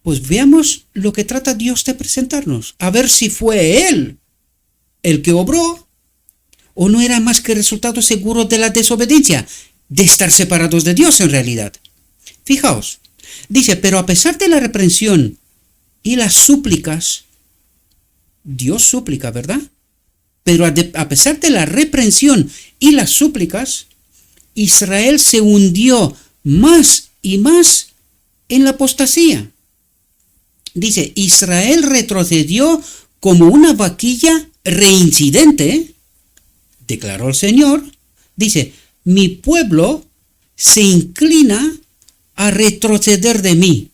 Pues veamos lo que trata Dios de presentarnos, a ver si fue Él el que obró o no era más que resultado seguro de la desobediencia, de estar separados de Dios en realidad. Fijaos, dice, pero a pesar de la reprensión y las súplicas, Dios súplica, ¿verdad? Pero a pesar de la reprensión y las súplicas, Israel se hundió más y más en la apostasía. Dice, Israel retrocedió como una vaquilla reincidente, declaró el Señor. Dice, mi pueblo se inclina a retroceder de mí,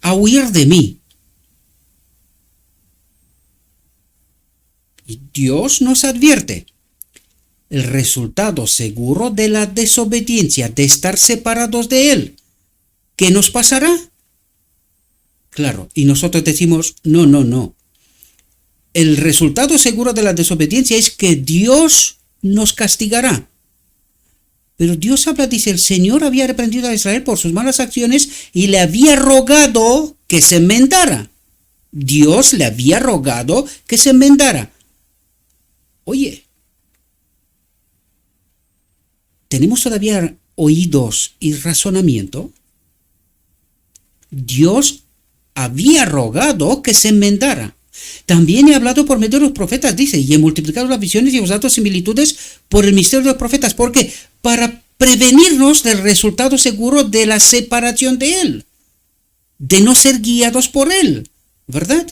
a huir de mí. Y Dios nos advierte, el resultado seguro de la desobediencia, de estar separados de Él, ¿qué nos pasará? Claro, y nosotros decimos, no. El resultado seguro de la desobediencia es que Dios nos castigará. Pero Dios habla, dice, el Señor había reprendido a Israel por sus malas acciones y le había rogado que se enmendara. Dios le había rogado que se enmendara. Oye, ¿tenemos todavía oídos y razonamiento? Dios había rogado que se enmendara. También he hablado por medio de los profetas, dice, y he multiplicado las visiones y he usado similitudes por el misterio de los profetas. ¿Por qué? Para prevenirnos del resultado seguro de la separación de Él, de no ser guiados por Él, ¿verdad?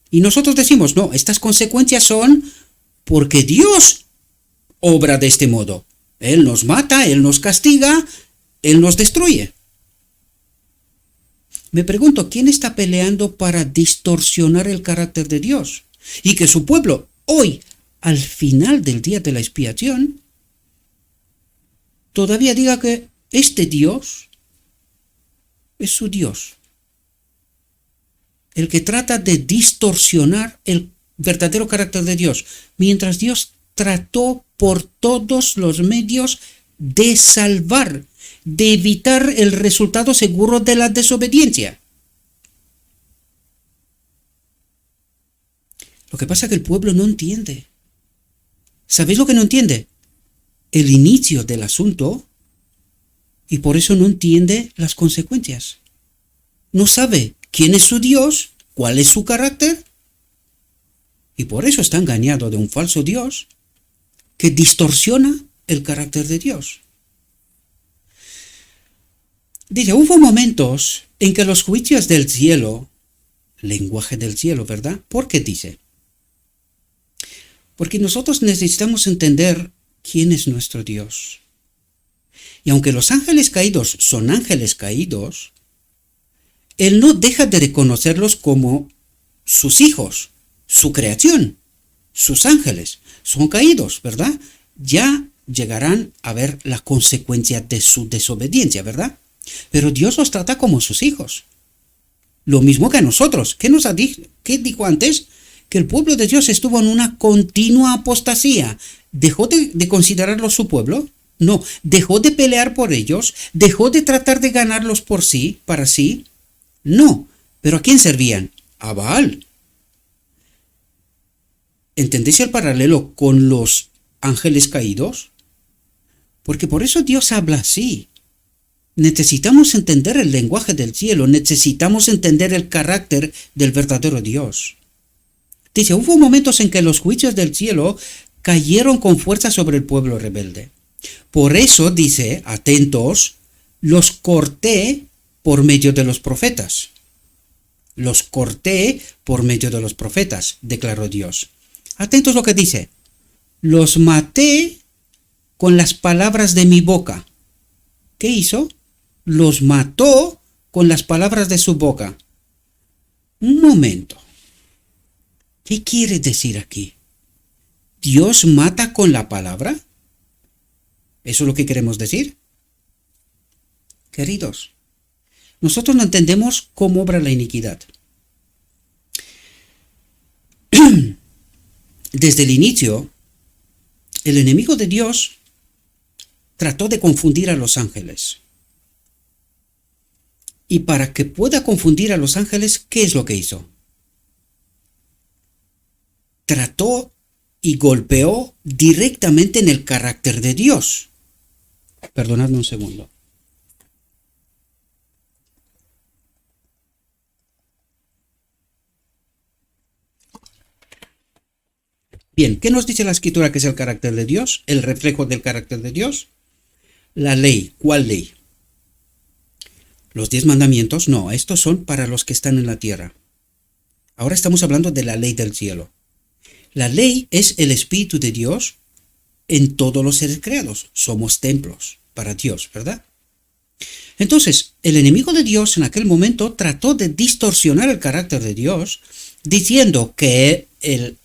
Y nosotros decimos, no, estas consecuencias son porque Dios obra de este modo. Él nos mata, Él nos castiga, Él nos destruye. Me pregunto, ¿quién está peleando para distorsionar el carácter de Dios? Y que su pueblo, hoy, al final del día de la expiación, todavía diga que este Dios es su Dios. El que trata de distorsionar el verdadero carácter de Dios, mientras Dios trató por todos los medios de salvar, de evitar el resultado seguro de la desobediencia. Lo que pasa es que el pueblo no entiende. ¿Sabéis lo que no entiende? El inicio del asunto, y por eso no entiende las consecuencias. No sabe quién es su Dios, cuál es su carácter, y por eso está engañado de un falso Dios que distorsiona el carácter de Dios. Dice, hubo momentos en que los juicios del cielo, lenguaje del cielo, ¿verdad? ¿Por qué dice? Porque nosotros necesitamos entender quién es nuestro Dios. Y aunque los ángeles caídos son ángeles caídos, Él no deja de reconocerlos como sus hijos, su creación, sus ángeles. Son caídos, ¿verdad? Ya llegarán a ver la consecuencia de su desobediencia, ¿verdad? Pero Dios los trata como sus hijos. Lo mismo que a nosotros. ¿Qué dijo antes? Que el pueblo de Dios estuvo en una continua apostasía. ¿Dejó de considerarlos su pueblo? No. ¿Dejó de pelear por ellos? ¿Dejó de tratar de ganarlos por sí, para sí? No. ¿Pero a quién servían? A Baal. ¿Entendéis el paralelo con los ángeles caídos? Porque por eso Dios habla así. Necesitamos entender el lenguaje del cielo, necesitamos entender el carácter del verdadero Dios. Dice, hubo momentos en que los juicios del cielo cayeron con fuerza sobre el pueblo rebelde. Por eso, dice, atentos, los corté por medio de los profetas. Los corté por medio de los profetas, declaró Dios. Atentos lo que dice. Los maté con las palabras de mi boca. ¿Qué hizo? Los mató con las palabras de su boca. Un momento. ¿Qué quiere decir aquí? ¿Dios mata con la palabra? ¿Eso es lo que queremos decir? Queridos, nosotros no entendemos cómo obra la iniquidad. desde el inicio, el enemigo de Dios trató de confundir a los ángeles. Y para que pueda confundir a los ángeles, ¿qué es lo que hizo? Trató y golpeó directamente en el carácter de Dios. Perdonadme un segundo. Bien, ¿qué nos dice la Escritura que es el carácter de Dios? El reflejo del carácter de Dios. La ley. ¿Cuál ley? Los 10 mandamientos, no, estos son para los que están en la tierra. Ahora estamos hablando de la ley del cielo. La ley es el Espíritu de Dios en todos los seres creados. Somos templos para Dios, ¿verdad? Entonces, el enemigo de Dios en aquel momento trató de distorsionar el carácter de Dios, diciendo que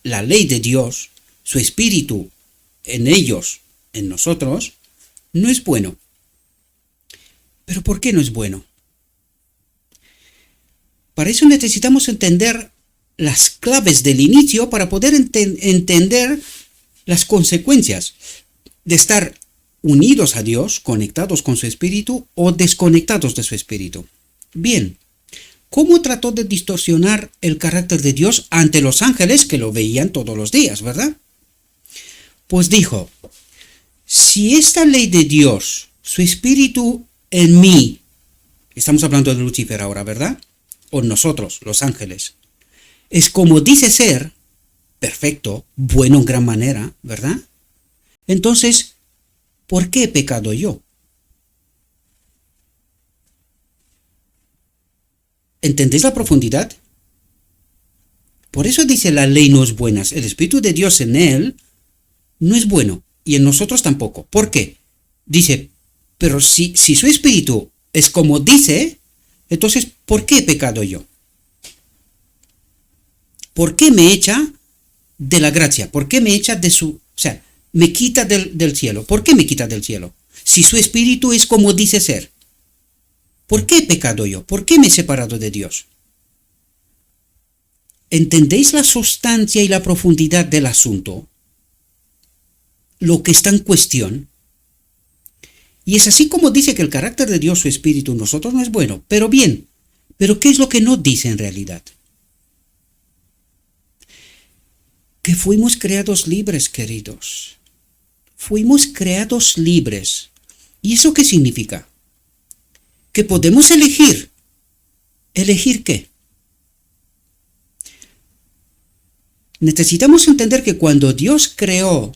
la ley de Dios, su Espíritu en ellos, en nosotros, no es bueno. ¿Pero por qué no es bueno? Para eso necesitamos entender las claves del inicio para poder entender las consecuencias de estar unidos a Dios, conectados con su Espíritu o desconectados de su Espíritu. Bien, ¿cómo trató de distorsionar el carácter de Dios ante los ángeles que lo veían todos los días, verdad? Pues dijo, si esta ley de Dios, su Espíritu en mí, estamos hablando de Lucifer ahora, ¿verdad? O nosotros, los ángeles, es como dice ser, perfecto, bueno en gran manera, ¿verdad? Entonces, ¿por qué he pecado yo? ¿Entendéis la profundidad? Por eso dice la ley no es buena. El Espíritu de Dios en él no es bueno y en nosotros tampoco. ¿Por qué? Dice, pero si su Espíritu es como dice, entonces, ¿por qué he pecado yo? ¿Por qué me echa de la gracia? ¿Por qué me echa de su... O sea, me quita del cielo? ¿Por qué me quita del cielo? Si su Espíritu es como dice ser. ¿Por qué he pecado yo? ¿Por qué me he separado de Dios? ¿Entendéis la sustancia y la profundidad del asunto? Lo que está en cuestión. Y es así como dice que el carácter de Dios, su Espíritu, en nosotros no es bueno. Pero bien, ¿pero qué es lo que no dice en realidad? Que fuimos creados libres, queridos. Fuimos creados libres. ¿Y eso qué significa? Que podemos elegir. ¿Elegir qué? Necesitamos entender que cuando Dios creó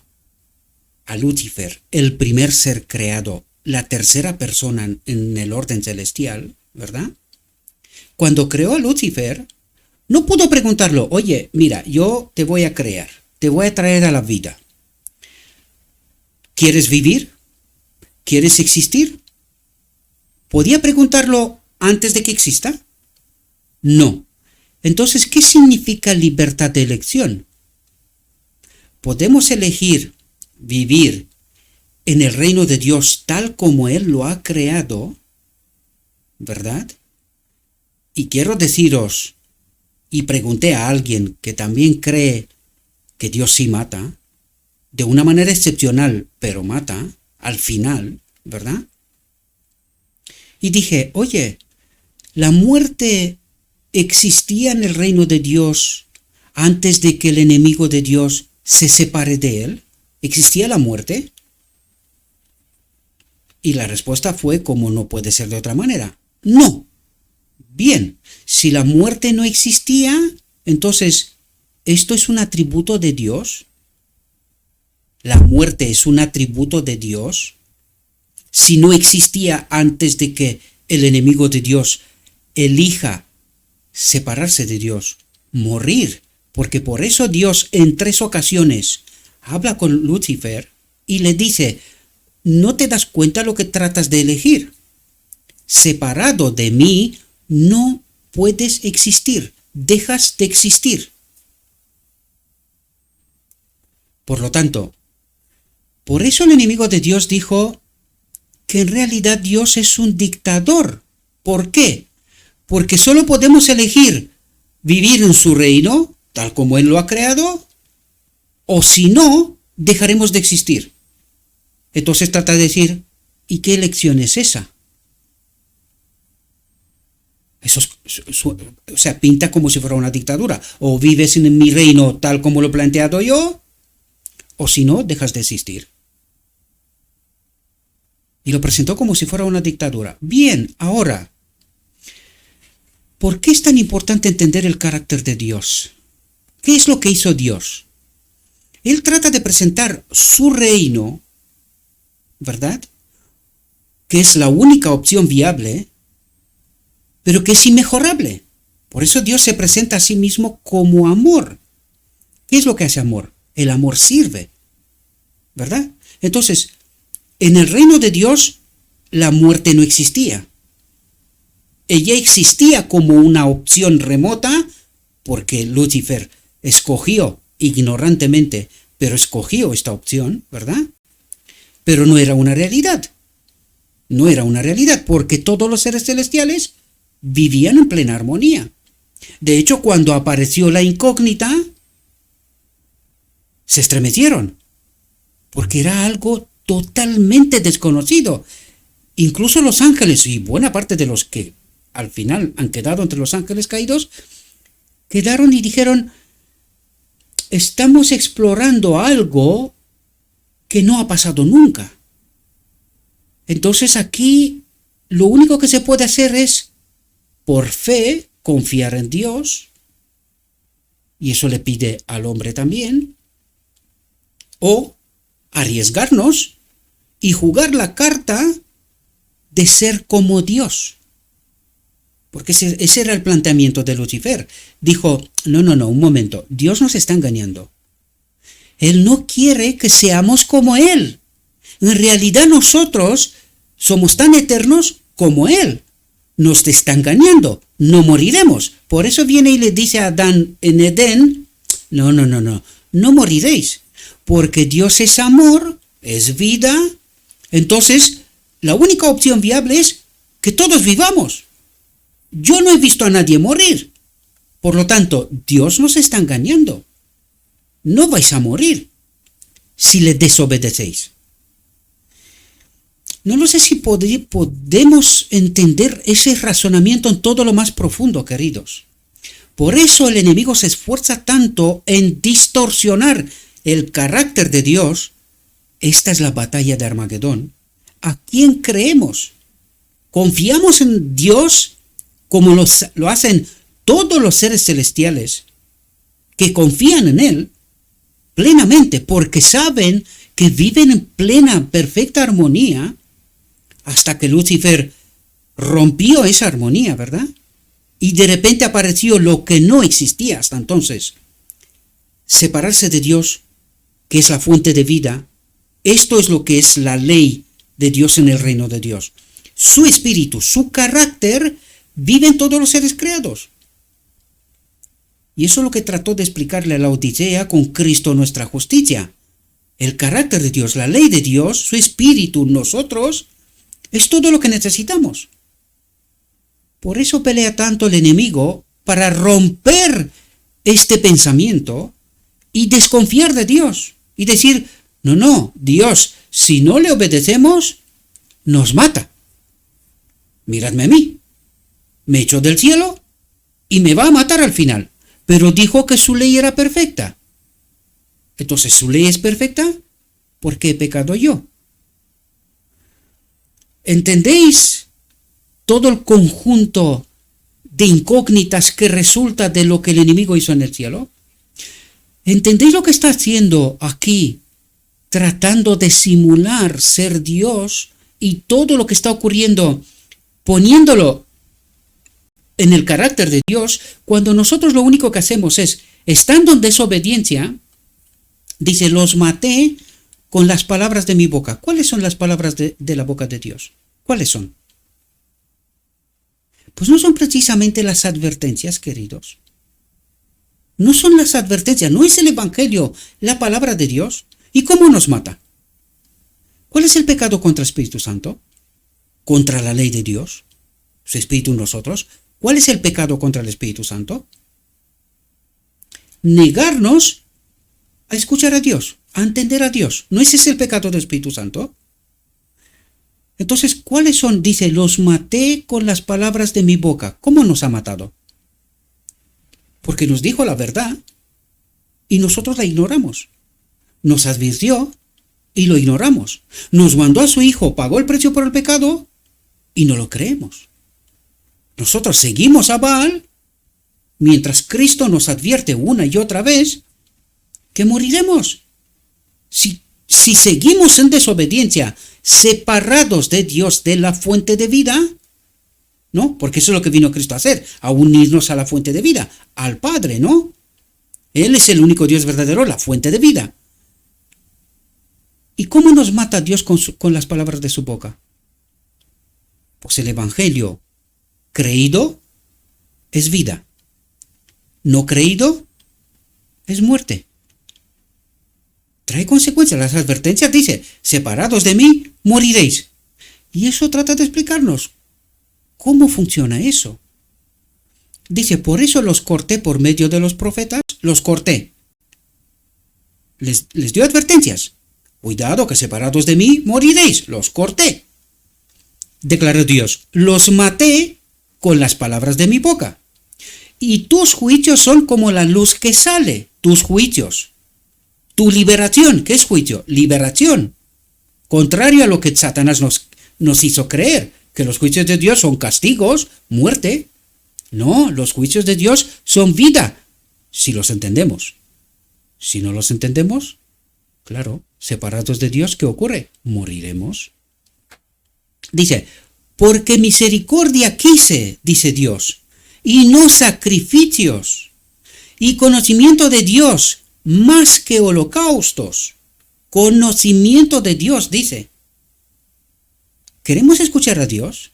a Lucifer, el primer ser creado, la tercera persona en el orden celestial, ¿verdad? Cuando creó a Lucifer, no pudo preguntarlo, oye, mira, yo te voy a crear, te voy a traer a la vida. ¿Quieres vivir? ¿Quieres existir? ¿Podía preguntarlo antes de que exista? No. Entonces, ¿qué significa libertad de elección? Podemos elegir vivir en el reino de Dios tal como Él lo ha creado, ¿verdad? Y quiero deciros, y pregunté a alguien que también cree que Dios sí mata, de una manera excepcional, pero mata, al final, ¿verdad? Y dije, oye, ¿la muerte existía en el reino de Dios antes de que el enemigo de Dios se separe de él? ¿Existía la muerte? Y la respuesta fue, como no puede ser de otra manera, no. Bien, si la muerte no existía, entonces, ¿esto es un atributo de Dios? ¿La muerte es un atributo de Dios? Si no existía antes de que el enemigo de Dios elija separarse de Dios, morir, porque por eso Dios en 3 ocasiones habla con Lucifer y le dice, ¿no te das cuenta lo que tratas de elegir? Separado de mí no puedes existir, dejas de existir. Por lo tanto, por eso el enemigo de Dios dijo que en realidad Dios es un dictador. ¿Por qué? Porque solo podemos elegir vivir en su reino, tal como Él lo ha creado, o si no, dejaremos de existir. Entonces trata de decir, ¿y qué elección es esa? Eso o sea, pinta como si fuera una dictadura. O vives en mi reino tal como lo he planteado yo, o si no, dejas de existir. Y lo presentó como si fuera una dictadura. Bien, ahora, ¿por qué es tan importante entender el carácter de Dios? ¿Qué es lo que hizo Dios? Él trata de presentar su reino, ¿verdad? Que es la única opción viable, pero que es inmejorable. Por eso Dios se presenta a sí mismo como amor. ¿Qué es lo que hace amor? El amor sirve, ¿verdad? Entonces, en el reino de Dios, la muerte no existía. Ella existía como una opción remota, porque Lucifer escogió ignorantemente, pero escogió esta opción, ¿verdad? Pero no era una realidad. No era una realidad, porque todos los seres celestiales vivían en plena armonía. De hecho, cuando apareció la incógnita, se estremecieron, porque era algo totalmente desconocido. Incluso los ángeles, y buena parte de los que al final han quedado entre los ángeles caídos, quedaron y dijeron, estamos explorando algo que no ha pasado nunca. Entonces aquí lo único que se puede hacer es, por fe, confiar en Dios, y eso le pide al hombre también, o arriesgarnos y jugar la carta de ser como Dios. Porque ese era el planteamiento de Lucifer. Dijo, no, un momento, Dios nos está engañando. Él no quiere que seamos como Él. En realidad nosotros somos tan eternos como Él. Nos está engañando, no moriremos. Por eso viene y le dice a Adán en Edén, no moriréis. Porque Dios es amor, es vida. Entonces, la única opción viable es que todos vivamos. Yo no he visto a nadie morir. Por lo tanto, Dios nos está engañando. No vais a morir si le desobedecéis. No sé si podemos entender ese razonamiento en todo lo más profundo, queridos. Por eso el enemigo se esfuerza tanto en distorsionar el carácter de Dios. Esta es la batalla de Armagedón. ¿A quién creemos? ¿Confiamos en Dios como lo hacen todos los seres celestiales que confían en Él plenamente porque saben que viven en plena, perfecta armonía hasta que Lucifer rompió esa armonía, ¿verdad? Y de repente apareció lo que no existía hasta entonces. Separarse de Dios, que es la fuente de vida. Esto es lo que es la ley de Dios en el reino de Dios. Su espíritu, su carácter, vive en todos los seres creados. Y eso es lo que trató de explicarle a la Odisea con Cristo nuestra justicia. El carácter de Dios, la ley de Dios, su espíritu, nosotros, es todo lo que necesitamos. Por eso pelea tanto el enemigo para romper este pensamiento y desconfiar de Dios. Y decir, no, Dios, si no le obedecemos, nos mata. Miradme a mí. Me echó del cielo y me va a matar al final. Pero dijo que su ley era perfecta. Entonces, ¿su ley es perfecta? ¿Por qué he pecado yo? ¿Entendéis todo el conjunto de incógnitas que resulta de lo que el enemigo hizo en el cielo? ¿Entendéis lo que está haciendo aquí? Tratando de simular ser Dios y todo lo que está ocurriendo, poniéndolo en el carácter de Dios, cuando nosotros lo único que hacemos es, estando en desobediencia, dice, los maté con las palabras de mi boca. ¿Cuáles son las palabras de la boca de Dios? ¿Cuáles son? Pues no son precisamente las advertencias, queridos. No son las advertencias, no es el Evangelio, la palabra de Dios. ¿Y cómo nos mata? ¿Cuál es el pecado contra el Espíritu Santo? Contra la ley de Dios, su Espíritu en nosotros. ¿Cuál es el pecado contra el Espíritu Santo? Negarnos a escuchar a Dios, a entender a Dios. ¿No ese es el pecado del Espíritu Santo? Entonces, ¿cuáles son? Dice, los maté con las palabras de mi boca. ¿Cómo nos ha matado? Porque nos dijo la verdad y nosotros la ignoramos. Nos advirtió y lo ignoramos. Nos mandó a su Hijo, pagó el precio por el pecado y no lo creemos. Nosotros seguimos a Baal mientras Cristo nos advierte una y otra vez que moriremos. Si seguimos en desobediencia, separados de Dios, de la fuente de vida, ¿no? Porque eso es lo que vino Cristo a hacer, a unirnos a la fuente de vida, al Padre, ¿no? Él es el único Dios verdadero, la fuente de vida. ¿Y cómo nos mata Dios con las palabras de su boca? Pues el Evangelio creído es vida. No creído es muerte. Trae consecuencias. Las advertencias dice, separados de mí, moriréis. Y eso trata de explicarnos cómo funciona eso. Dice, por eso los corté por medio de los profetas, los corté. Les dio advertencias. Cuidado que separados de mí, moriréis. Los corté. Declaró Dios, los maté con las palabras de mi boca. Y tus juicios son como la luz que sale. Tus juicios. Tu liberación, ¿qué es juicio? Liberación. Contrario a lo que Satanás nos hizo creer, que los juicios de Dios son castigos, muerte. No, los juicios de Dios son vida, si los entendemos. Si no los entendemos, claro, separados de Dios, ¿qué ocurre? Moriremos. Dice, porque misericordia quise, dice Dios, y no sacrificios, y conocimiento de Dios, más que holocaustos. Conocimiento de Dios, dice. ¿Queremos escuchar a Dios?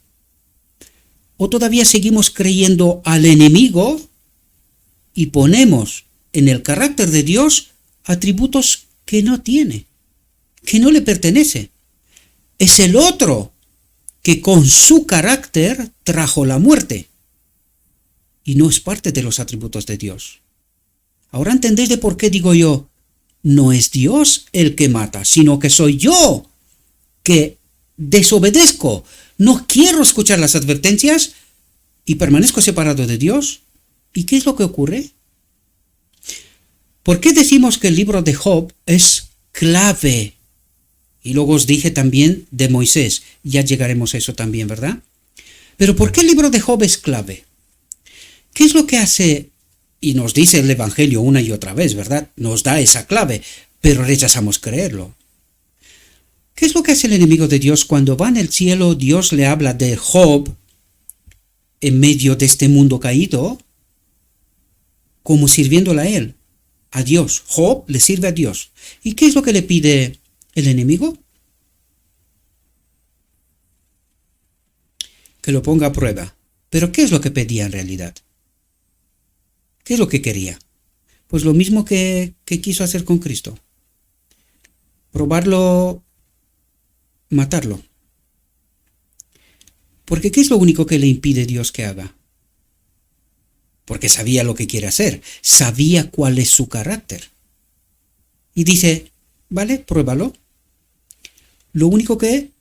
¿O todavía seguimos creyendo al enemigo y ponemos en el carácter de Dios atributos que no tiene, que no le pertenece? Es el otro que con su carácter trajo la muerte y no es parte de los atributos de Dios. Ahora entendéis de por qué digo yo, no es Dios el que mata, sino que soy yo que desobedezco, no quiero escuchar las advertencias y permanezco separado de Dios. ¿Y qué es lo que ocurre? ¿Por qué decimos que el libro de Job es clave? Y luego os dije también de Moisés, ya llegaremos a eso también, ¿verdad? Pero ¿por qué el libro de Job es clave? ¿Qué es lo que hace? Y nos dice el Evangelio una y otra vez, ¿verdad? Nos da esa clave, pero rechazamos creerlo. ¿Qué es lo que hace el enemigo de Dios cuando va en el cielo? Dios le habla de Job en medio de este mundo caído, como sirviéndole a él, a Dios. Job le sirve a Dios. ¿Y qué es lo que le pide el enemigo? Que lo ponga a prueba. ¿Pero qué es lo que pedía en realidad? ¿Qué es lo que quería? Pues lo mismo que quiso hacer con Cristo. Probarlo, matarlo. Porque ¿qué es lo único que le impide Dios que haga? Porque sabía lo que quiere hacer, sabía cuál es su carácter. Y dice, vale, pruébalo. Lo único que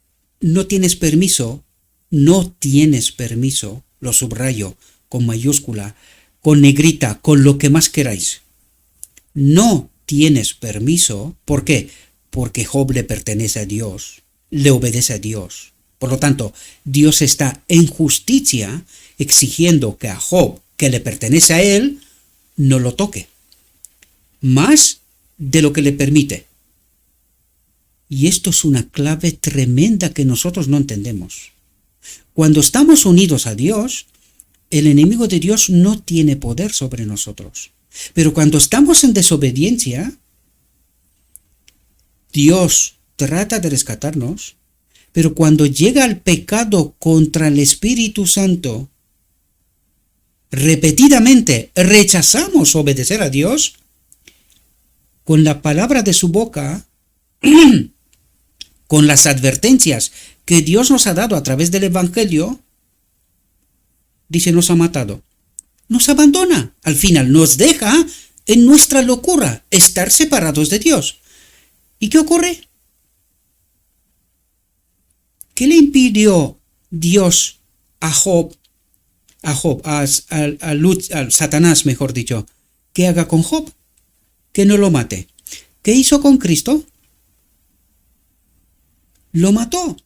no tienes permiso, lo subrayo con mayúscula, con negrita, con lo que más queráis. No tienes permiso. ¿Por qué? Porque Job le pertenece a Dios, le obedece a Dios. Por lo tanto, Dios está en justicia exigiendo que a Job, que le pertenece a él, no lo toque. Más de lo que le permite. Y esto es una clave tremenda que nosotros no entendemos. Cuando estamos unidos a Dios, el enemigo de Dios no tiene poder sobre nosotros. Pero cuando estamos en desobediencia, Dios trata de rescatarnos, pero cuando llega el pecado contra el Espíritu Santo, repetidamente rechazamos obedecer a Dios, con la palabra de su boca, con las advertencias que Dios nos ha dado a través del Evangelio, dice, nos ha matado, nos abandona, al final nos deja en nuestra locura, estar separados de Dios. ¿Y qué ocurre? ¿Qué le impidió Dios a Satanás, mejor dicho, que haga con Job? Que no lo mate. ¿Qué hizo con Cristo? Lo mató.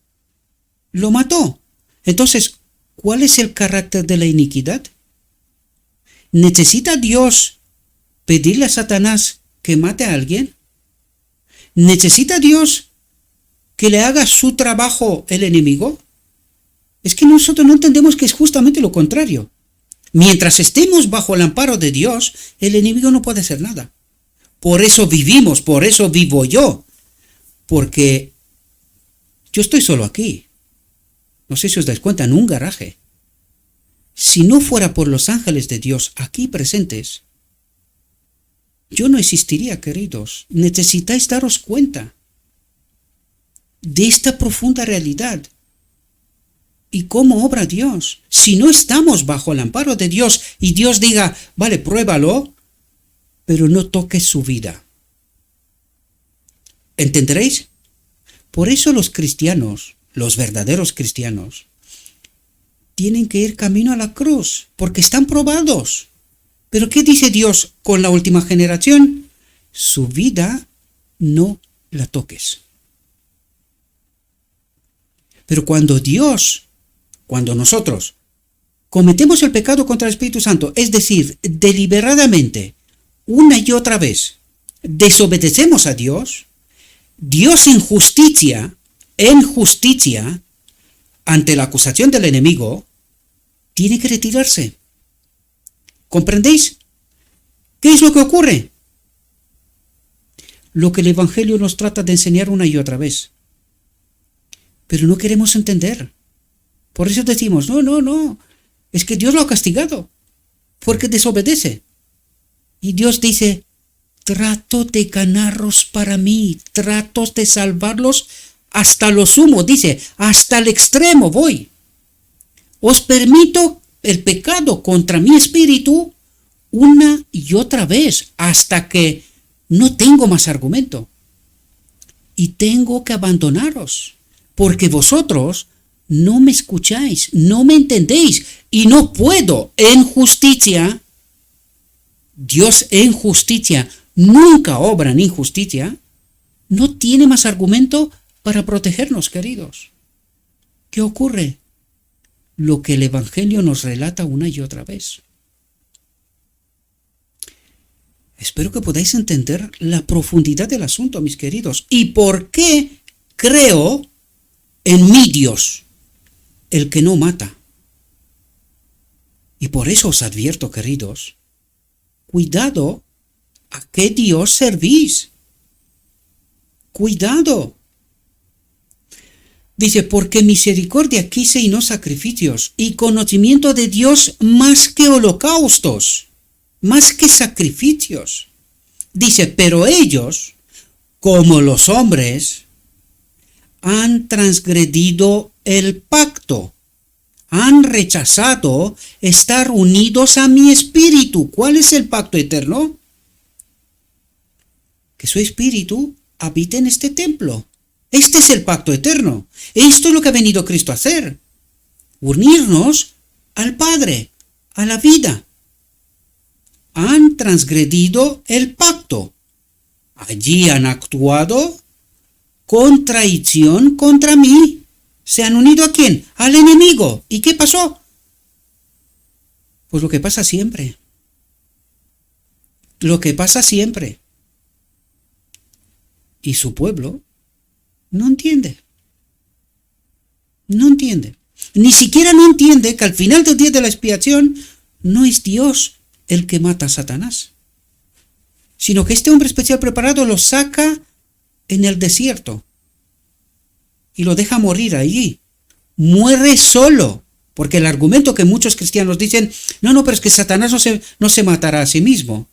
Lo mató. Entonces, ¿cuál es el carácter de la iniquidad? ¿Necesita Dios pedirle a Satanás que mate a alguien? ¿Necesita Dios que le haga su trabajo el enemigo? Es que nosotros no entendemos que es justamente lo contrario. Mientras estemos bajo el amparo de Dios, el enemigo no puede hacer nada. Por eso vivimos, por eso vivo yo. Porque yo estoy solo aquí. No sé si os dais cuenta, en un garaje. Si no fuera por los ángeles de Dios aquí presentes, yo no existiría, queridos. Necesitáis daros cuenta de esta profunda realidad y cómo obra Dios. Si no estamos bajo el amparo de Dios y Dios diga, vale, pruébalo, pero no toques su vida. ¿Entenderéis? Por eso los cristianos, los verdaderos cristianos, tienen que ir camino a la cruz, porque están probados. Pero ¿qué dice Dios con la última generación? Su vida no la toques. Pero cuando nosotros cometemos el pecado contra el Espíritu Santo, es decir, deliberadamente, una y otra vez, desobedecemos a Dios, Dios en justicia, ante la acusación del enemigo, tiene que retirarse. ¿Comprendéis? ¿Qué es lo que ocurre? Lo que el Evangelio nos trata de enseñar una y otra vez. Pero no queremos entender. Por eso decimos, no, es que Dios lo ha castigado, porque desobedece. Y Dios dice, trato de ganarlos para mí, trato de salvarlos hasta lo sumo, dice, hasta el extremo voy. Os permito el pecado contra mi espíritu una y otra vez, hasta que no tengo más argumento. Y tengo que abandonaros, porque vosotros no me escucháis, no me entendéis, y no puedo en justicia. Dios en justicia nunca obra en injusticia. No tiene más argumento para protegernos, queridos. ¿Qué ocurre? Lo que el Evangelio nos relata una y otra vez. Espero que podáis entender la profundidad del asunto, mis queridos, y por qué creo en mi Dios, el que no mata. Y por eso os advierto, queridos, cuidado a qué Dios servís. Cuidado. Dice, porque misericordia quise y no sacrificios, y conocimiento de Dios más que holocaustos, más que sacrificios. Dice, pero ellos, como los hombres, han transgredido el pacto, han rechazado estar unidos a mi espíritu. ¿Cuál es el pacto eterno? Que su espíritu habite en este templo. Este es el pacto eterno. Esto es lo que ha venido Cristo a hacer. Unirnos al Padre, a la vida. Han transgredido el pacto. Allí han actuado con traición contra mí. ¿Se han unido a quién? Al enemigo. ¿Y qué pasó? Pues lo que pasa siempre. Lo que pasa siempre. Y su pueblo no entiende. No entiende. Ni siquiera no entiende que al final del día de la expiación no es Dios el que mata a Satanás, sino que este hombre especial preparado lo saca en el desierto y lo deja morir allí. Muere solo, porque el argumento que muchos cristianos dicen, no, pero es que Satanás no se matará a sí mismo.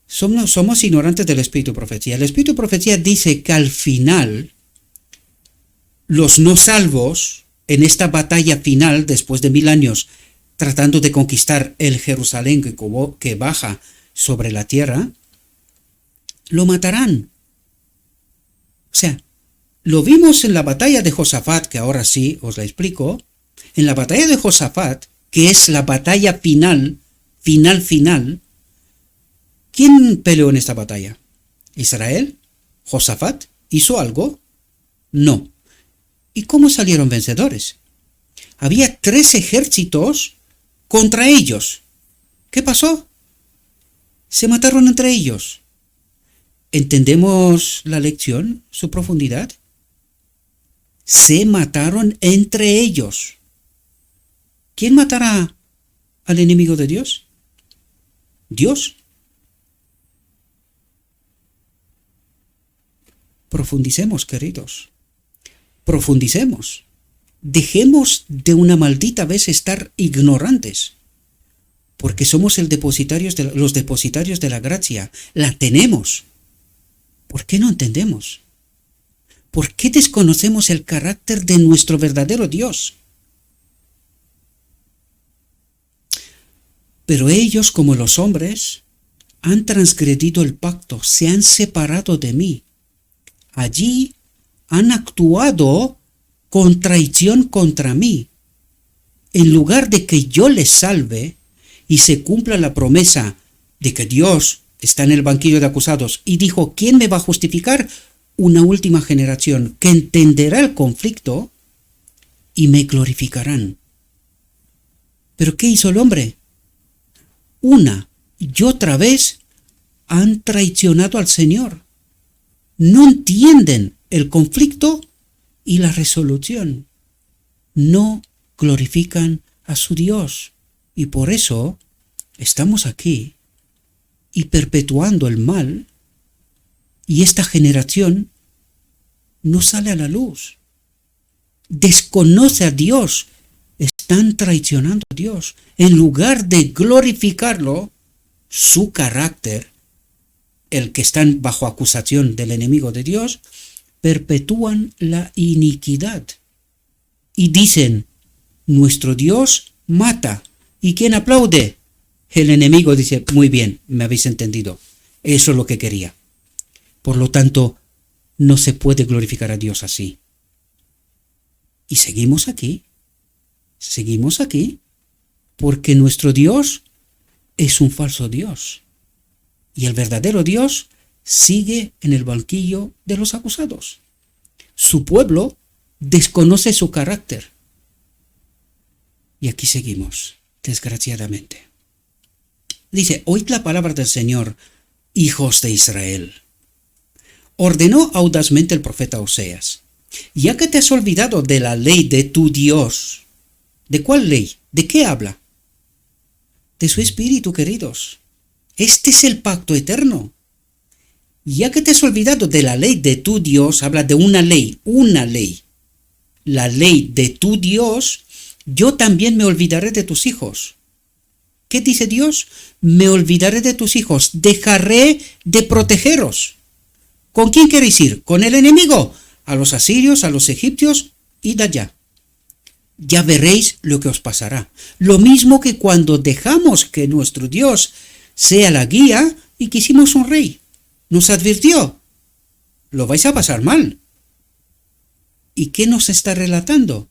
Somos ignorantes del espíritu de profecía. El espíritu de profecía dice que al final los no salvos, en esta batalla final, después de 1000 años, tratando de conquistar el Jerusalén que baja sobre la tierra, lo matarán. O sea, lo vimos en la batalla de Josafat, que ahora sí os la explico. En la batalla de Josafat, que es la batalla final, ¿quién peleó en esta batalla? ¿Israel? ¿Josafat? ¿Hizo algo? No. ¿Y cómo salieron vencedores? Había 3 ejércitos contra ellos. ¿Qué pasó? Se mataron entre ellos. ¿Entendemos la lección, su profundidad? Se mataron entre ellos. ¿Quién matará al enemigo de Dios? Dios. Profundicemos, queridos. Profundicemos. Dejemos de una maldita vez estar ignorantes, porque somos los depositarios de la gracia. La tenemos. ¿Por qué no entendemos? ¿Por qué desconocemos el carácter de nuestro verdadero Dios? Pero ellos, como los hombres, han transgredido el pacto, se han separado de mí. Allí han actuado con traición contra mí. En lugar de que yo les salve y se cumpla la promesa de que Dios está en el banquillo de acusados y dijo, ¿quién me va a justificar? Una última generación que entenderá el conflicto y me glorificarán. ¿Pero qué hizo el hombre? Una y otra vez han traicionado al Señor. No entienden el conflicto y la resolución. No glorifican a su Dios. Y por eso estamos aquí y perpetuando el mal, y esta generación no sale a la luz. Desconoce a Dios. Están traicionando a Dios. En lugar de glorificarlo, su carácter, el que están bajo acusación del enemigo de Dios, perpetúan la iniquidad. Y dicen, nuestro Dios mata. ¿Y quién aplaude? El enemigo dice, muy bien, me habéis entendido. Eso es lo que quería. Por lo tanto, no se puede glorificar a Dios así. Y seguimos aquí, porque nuestro Dios es un falso Dios. Y el verdadero Dios sigue en el banquillo de los acusados. Su pueblo desconoce su carácter. Y aquí seguimos, desgraciadamente. Dice, oíd la palabra del Señor, hijos de Israel. Ordenó audazmente el profeta Oseas, ya que te has olvidado de la ley de tu Dios. ¿De cuál ley? ¿De qué habla? De su espíritu, queridos. Este es el pacto eterno. Ya que te has olvidado de la ley de tu Dios, habla de una ley. La ley de tu Dios, yo también me olvidaré de tus hijos. ¿Qué dice Dios? Me olvidaré de tus hijos, dejaré de protegeros. ¿Con quién queréis ir? ¿Con el enemigo? A los asirios, a los egipcios, id allá. Ya veréis lo que os pasará. Lo mismo que cuando dejamos que nuestro Dios sea la guía y quisimos un rey. Nos advirtió, lo vais a pasar mal. ¿Y qué nos está relatando?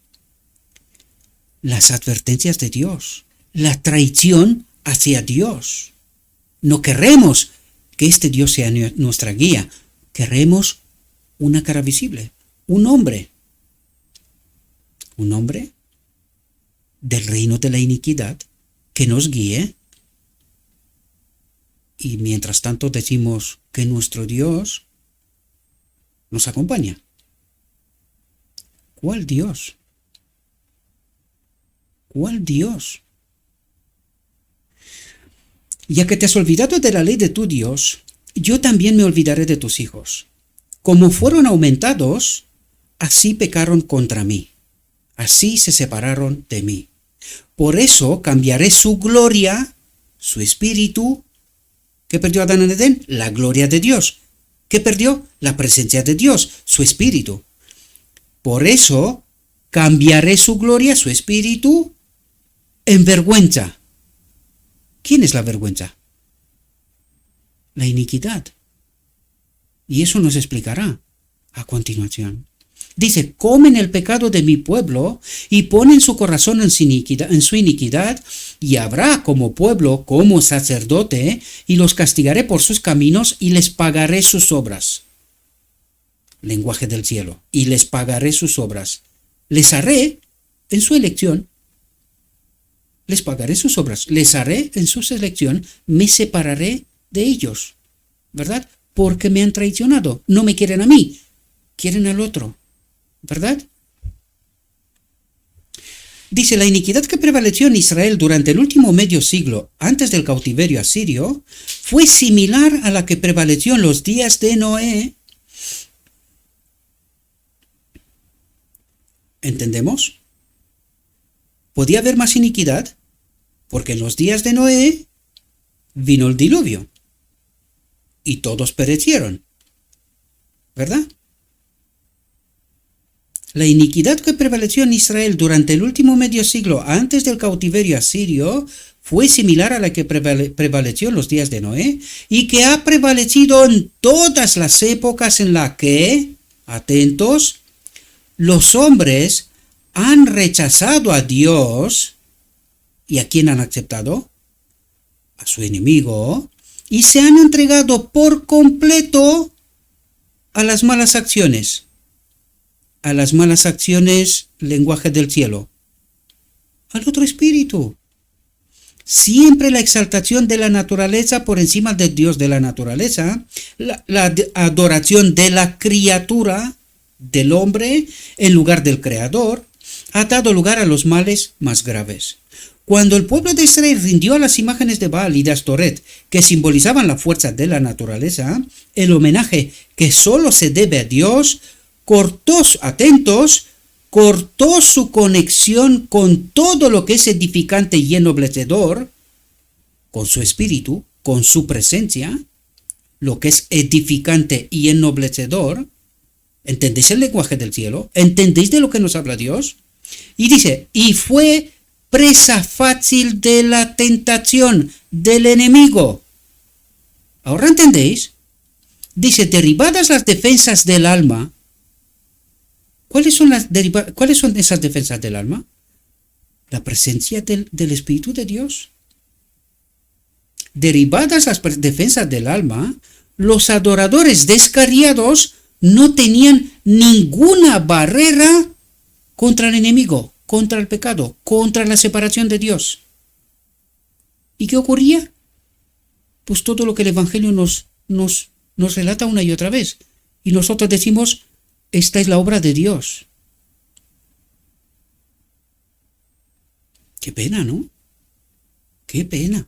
Las advertencias de Dios, la traición hacia Dios. No queremos que este Dios sea nuestra guía. Queremos una cara visible, un hombre del reino de la iniquidad que nos guíe. Y mientras tanto decimos que nuestro Dios nos acompaña. ¿Cuál Dios? ¿Cuál Dios? Ya que te has olvidado de la ley de tu Dios, yo también me olvidaré de tus hijos. Como fueron aumentados, así pecaron contra mí. Así se separaron de mí. Por eso cambiaré su gloria, su espíritu. ¿Qué perdió Adán en Edén? La gloria de Dios. ¿Qué perdió? La presencia de Dios, su espíritu. Por eso cambiaré su gloria, su espíritu, en vergüenza. ¿Quién es la vergüenza? la iniquidad. Y eso nos explicará a continuación. Dice, comen el pecado de mi pueblo y ponen su corazón en su iniquidad, y habrá como pueblo, como sacerdote, y los castigaré por sus caminos y les pagaré sus obras. Lenguaje del cielo. Y les pagaré sus obras. Les haré en su elección. Les pagaré sus obras. Les haré en su selección. Me separaré de ellos. ¿Verdad? Porque me han traicionado. No me quieren a mí. Quieren al otro. ¿Verdad? Dice, la iniquidad que prevaleció en Israel durante el último medio siglo antes del cautiverio asirio fue similar a la que prevaleció en los días de Noé. ¿Entendemos? ¿Podía haber más iniquidad? Porque en los días de Noé vino el diluvio y todos perecieron. ¿Verdad? La iniquidad que prevaleció en Israel durante el último medio siglo antes del cautiverio asirio fue similar a la que prevaleció en los días de Noé y que ha prevalecido en todas las épocas en las que, atentos, los hombres han rechazado a Dios. ¿Y a quién han aceptado? A su enemigo. Y se han entregado por completo a las malas acciones. A las malas acciones, lenguaje del cielo. Al otro espíritu. Siempre la exaltación de la naturaleza por encima del Dios de la naturaleza. La adoración de la criatura, del hombre, en lugar del creador, ha dado lugar a los males más graves. Cuando el pueblo de Israel rindió a las imágenes de Baal y de Astoret, que simbolizaban la fuerza de la naturaleza, el homenaje que solo se debe a Dios, cortó su conexión con todo lo que es edificante y ennoblecedor, con su espíritu, con su presencia, lo que es edificante y ennoblecedor. ¿Entendéis el lenguaje del cielo? ¿Entendéis de lo que nos habla Dios? Y dice, y fue presa fácil de la tentación del enemigo. ¿Ahora entendéis? Dice, derribadas las defensas del alma. ¿Cuáles son esas defensas del alma? La presencia del Espíritu de Dios. Derribadas las defensas del alma, los adoradores descarriados no tenían ninguna barrera contra el enemigo, contra el pecado, contra la separación de Dios. ¿Y qué ocurría? Pues todo lo que el Evangelio nos relata una y otra vez. Y nosotros decimos, esta es la obra de Dios. Qué pena, ¿no? Qué pena.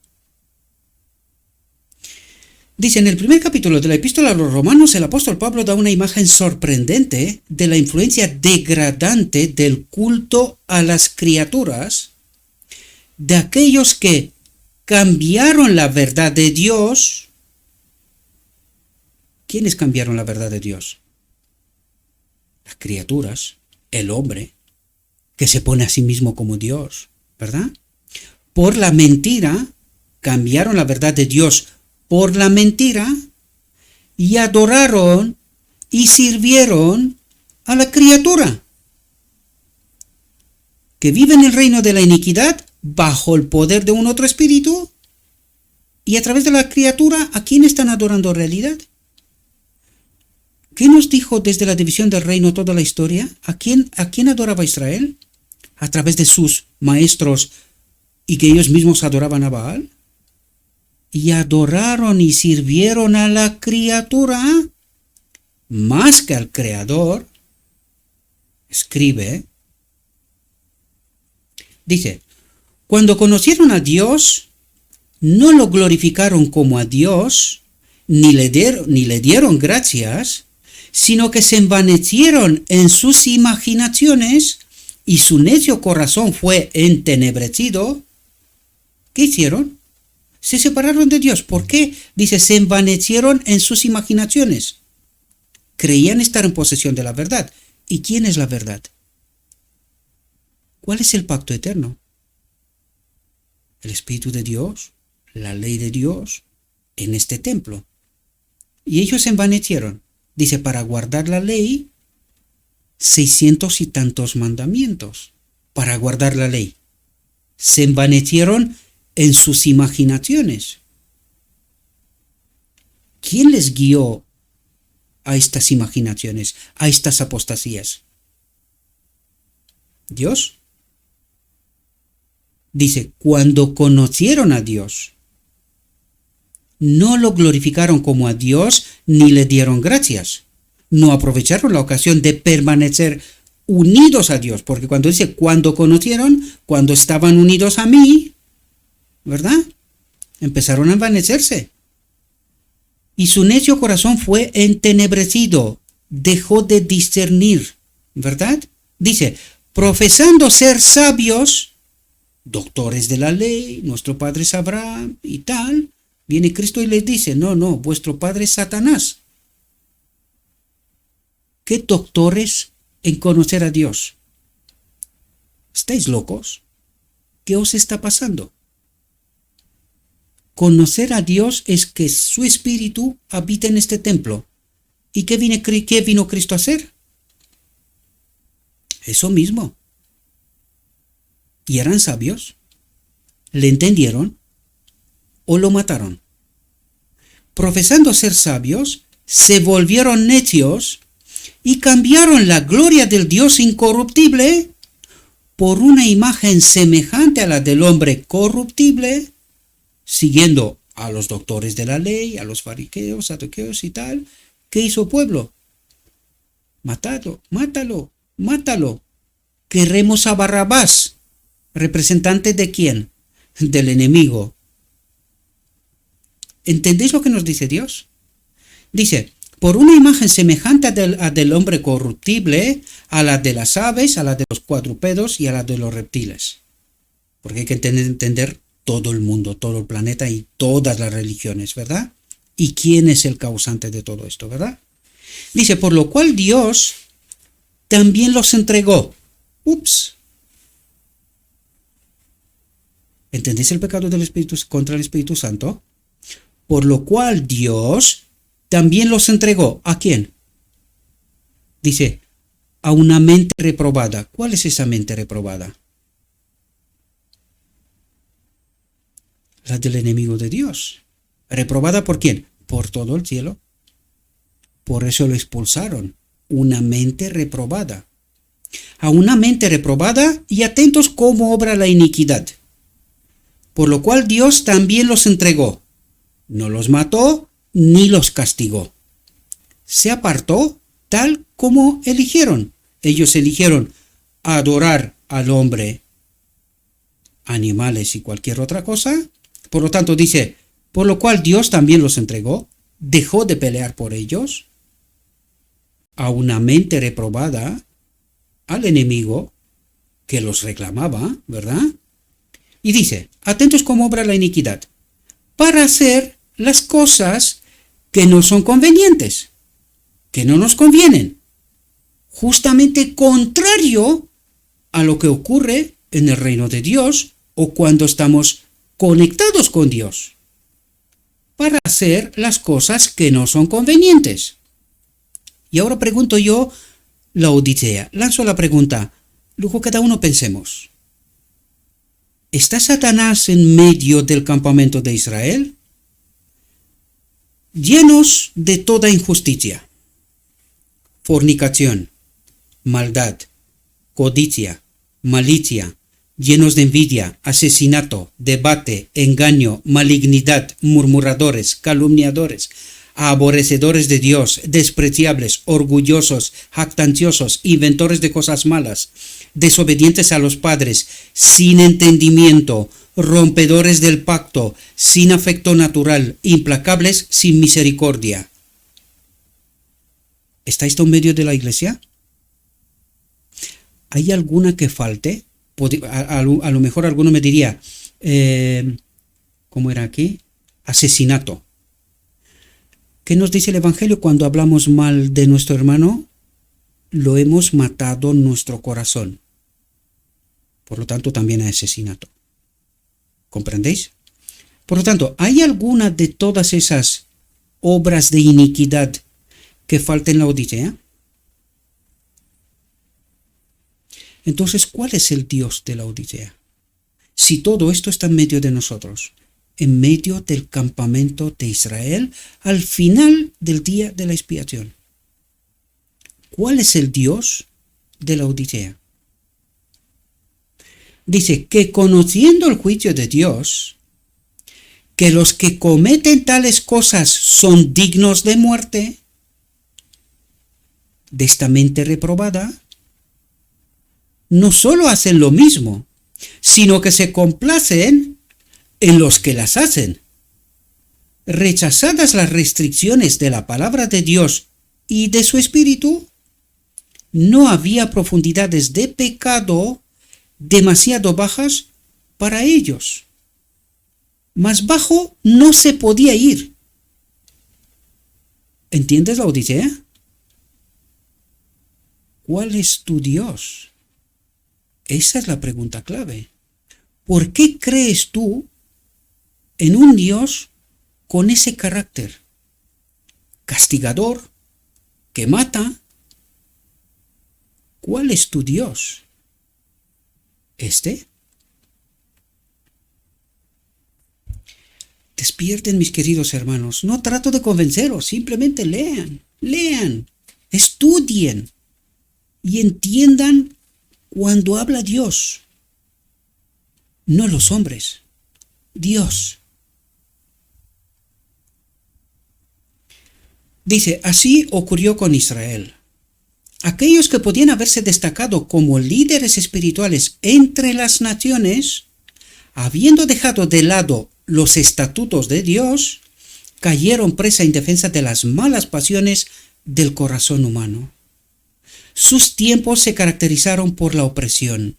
Dice, en el primer capítulo de la Epístola a los Romanos, el apóstol Pablo da una imagen sorprendente de la influencia degradante del culto a las criaturas, de aquellos que cambiaron la verdad de Dios. ¿Quiénes cambiaron la verdad de Dios? Las criaturas, el hombre, que se pone a sí mismo como Dios, ¿verdad? Por la mentira, cambiaron la verdad de Dios por la mentira y adoraron y sirvieron a la criatura, que vive en el reino de la iniquidad bajo el poder de un otro espíritu, y a través de la criatura, ¿a quién están adorando en realidad? ¿Qué nos dijo desde la división del reino toda la historia? ¿A quién adoraba Israel? ¿A través de sus maestros y que ellos mismos adoraban a Baal? Y adoraron y sirvieron a la criatura más que al Creador. Escribe. Dice, cuando conocieron a Dios, no lo glorificaron como a Dios, ni le dieron gracias, sino que se envanecieron en sus imaginaciones y su necio corazón fue entenebrecido. ¿Qué hicieron? Se separaron de Dios. ¿Por qué? Dice, se envanecieron en sus imaginaciones. Creían estar en posesión de la verdad. ¿Y quién es la verdad? ¿Cuál es el pacto eterno? El Espíritu de Dios, la ley de Dios, en este templo. Y ellos se envanecieron. Dice, para guardar la ley, 600 y tantos mandamientos. Para guardar la ley. Se envanecieron en sus imaginaciones. ¿Quién les guió a estas imaginaciones, a estas apostasías? Dios. Dice, cuando conocieron a Dios, no lo glorificaron como a Dios ni le dieron gracias. No aprovecharon la ocasión de permanecer unidos a Dios, porque cuando dice cuando conocieron, cuando estaban unidos a mí, ¿verdad? Empezaron a envanecerse. Y su necio corazón fue entenebrecido, dejó de discernir, ¿verdad? Dice, profesando ser sabios, doctores de la ley, nuestro padre es Abraham y tal, viene Cristo y les dice, no, vuestro padre es Satanás. ¿Qué doctores en conocer a Dios? ¿Estáis locos? ¿Qué os está pasando? Conocer a Dios es que su espíritu habita en este templo. ¿Y qué vino Cristo a hacer? Eso mismo. ¿Y eran sabios? ¿Le entendieron? ¿O lo mataron? Profesando ser sabios, se volvieron necios y cambiaron la gloria del Dios incorruptible por una imagen semejante a la del hombre corruptible, siguiendo a los doctores de la ley, a los fariseos, saduceos y tal. ¿Qué hizo el pueblo? Mátalo. Queremos a Barrabás. ¿Representante de quién? Del enemigo. ¿Entendéis lo que nos dice Dios? Dice, por una imagen semejante a del hombre corruptible, a la de las aves, a la de los cuadrúpedos y a la de los reptiles. Porque hay que entender todo el mundo, todo el planeta y todas las religiones, ¿verdad? ¿Y quién es el causante de todo esto, verdad? Dice, por lo cual Dios también los entregó. Ups. ¿Entendéis el pecado del Espíritu contra el Espíritu Santo? Por lo cual Dios también los entregó. ¿A quién? Dice, a una mente reprobada. ¿Cuál es esa mente reprobada? La del enemigo de Dios. ¿Reprobada por quién? Por todo el cielo. Por eso lo expulsaron. Una mente reprobada. A una mente reprobada y atentos cómo obra la iniquidad. Por lo cual Dios también los entregó. No los mató ni los castigó. Se apartó tal como eligieron. Ellos eligieron adorar al hombre, animales y cualquier otra cosa. Por lo tanto dice, por lo cual Dios también los entregó, dejó de pelear por ellos, a una mente reprobada, al enemigo que los reclamaba, ¿verdad? Y dice, atentos cómo obra la iniquidad, para hacer las cosas que no son convenientes, que no nos convienen, justamente contrario a lo que ocurre en el reino de Dios o cuando estamos conectados con Dios, para hacer las cosas que no son convenientes. Y ahora pregunto yo la odisea, lanzo la pregunta, luego cada uno pensemos. ¿Está Satanás en medio del campamento de Israel? Llenos de toda injusticia, fornicación, maldad, codicia, malicia, llenos de envidia, asesinato, debate, engaño, malignidad, murmuradores, calumniadores, aborrecedores de Dios, despreciables, orgullosos, jactanciosos, inventores de cosas malas, desobedientes a los padres, sin entendimiento, rompedores del pacto, sin afecto natural, implacables, sin misericordia. ¿Está esto en medio de la iglesia? ¿Hay alguna que falte? A lo mejor alguno me diría, ¿cómo era aquí? Asesinato. ¿Qué nos dice el Evangelio cuando hablamos mal de nuestro hermano? Lo hemos matado en nuestro corazón. Por lo tanto, también hay asesinato. ¿Comprendéis? Por lo tanto, ¿hay alguna de todas esas obras de iniquidad que falta en la Odisea? Entonces, ¿cuál es el Dios de la Odisea? Si todo esto está en medio de nosotros, en medio del campamento de Israel, al final del día de la expiación. ¿Cuál es el Dios de la Odisea? Dice que conociendo el juicio de Dios, que los que cometen tales cosas son dignos de muerte, de esta mente reprobada, no solo hacen lo mismo, sino que se complacen en los que las hacen. Rechazadas las restricciones de la palabra de Dios y de su espíritu, no había profundidades de pecado demasiado bajas para ellos. Más bajo no se podía ir. ¿Entiendes la Odisea? ¿Cuál es tu Dios? Esa es la pregunta clave. ¿Por qué crees tú en un Dios con ese carácter? Castigador, que mata. ¿Cuál es tu Dios? ¿Este? Despierten, mis queridos hermanos. No trato de convenceros, simplemente lean, estudien y entiendan cuando habla Dios. No los hombres, Dios. Dice, así ocurrió con Israel. Aquellos que podían haberse destacado como líderes espirituales entre las naciones, habiendo dejado de lado los estatutos de Dios, cayeron presa indefensa de las malas pasiones del corazón humano. Sus tiempos se caracterizaron por la opresión,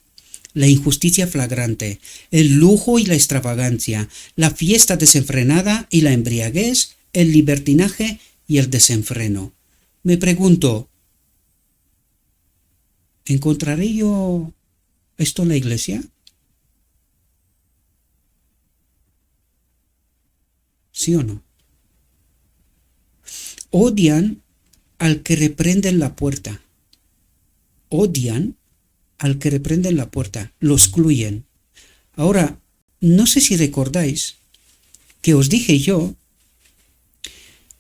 la injusticia flagrante, el lujo y la extravagancia, la fiesta desenfrenada y la embriaguez, el libertinaje y el desenfreno. Me pregunto, ¿encontraré yo esto en la iglesia? ¿Sí o no? Odian al que reprende en la puerta. Odian al que reprende en la puerta. Lo excluyen. Ahora, no sé si recordáis que os dije yo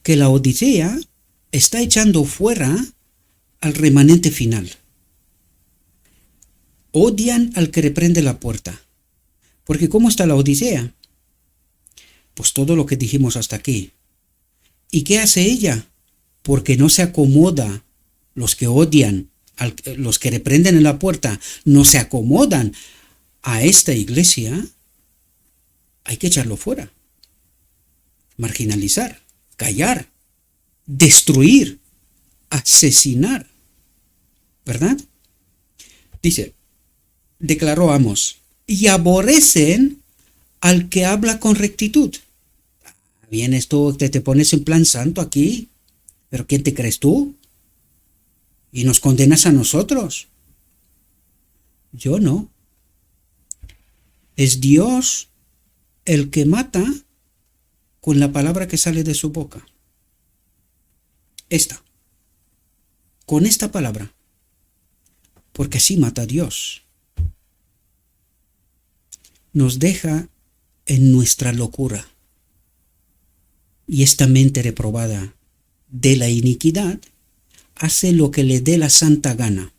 que la Odisea está echando fuera al remanente final. Odian al que reprende la puerta. Porque ¿cómo está la Odisea? Pues todo lo que dijimos hasta aquí. ¿Y qué hace ella? Porque no se acomoda. Los que odian, los que reprenden en la puerta, no se acomodan a esta iglesia, hay que echarlo fuera. Marginalizar, callar, destruir, asesinar. ¿Verdad? Dice, declaró Amos, y aborrecen al que habla con rectitud. Vienes tú, te pones en plan santo aquí, pero ¿quién te crees tú? Y nos condenas a nosotros. Yo no. Es Dios el que mata con la palabra que sale de su boca. Con esta palabra. Porque así mata a Dios. Nos deja en nuestra locura. Y esta mente reprobada de la iniquidad hace lo que le dé la santa gana.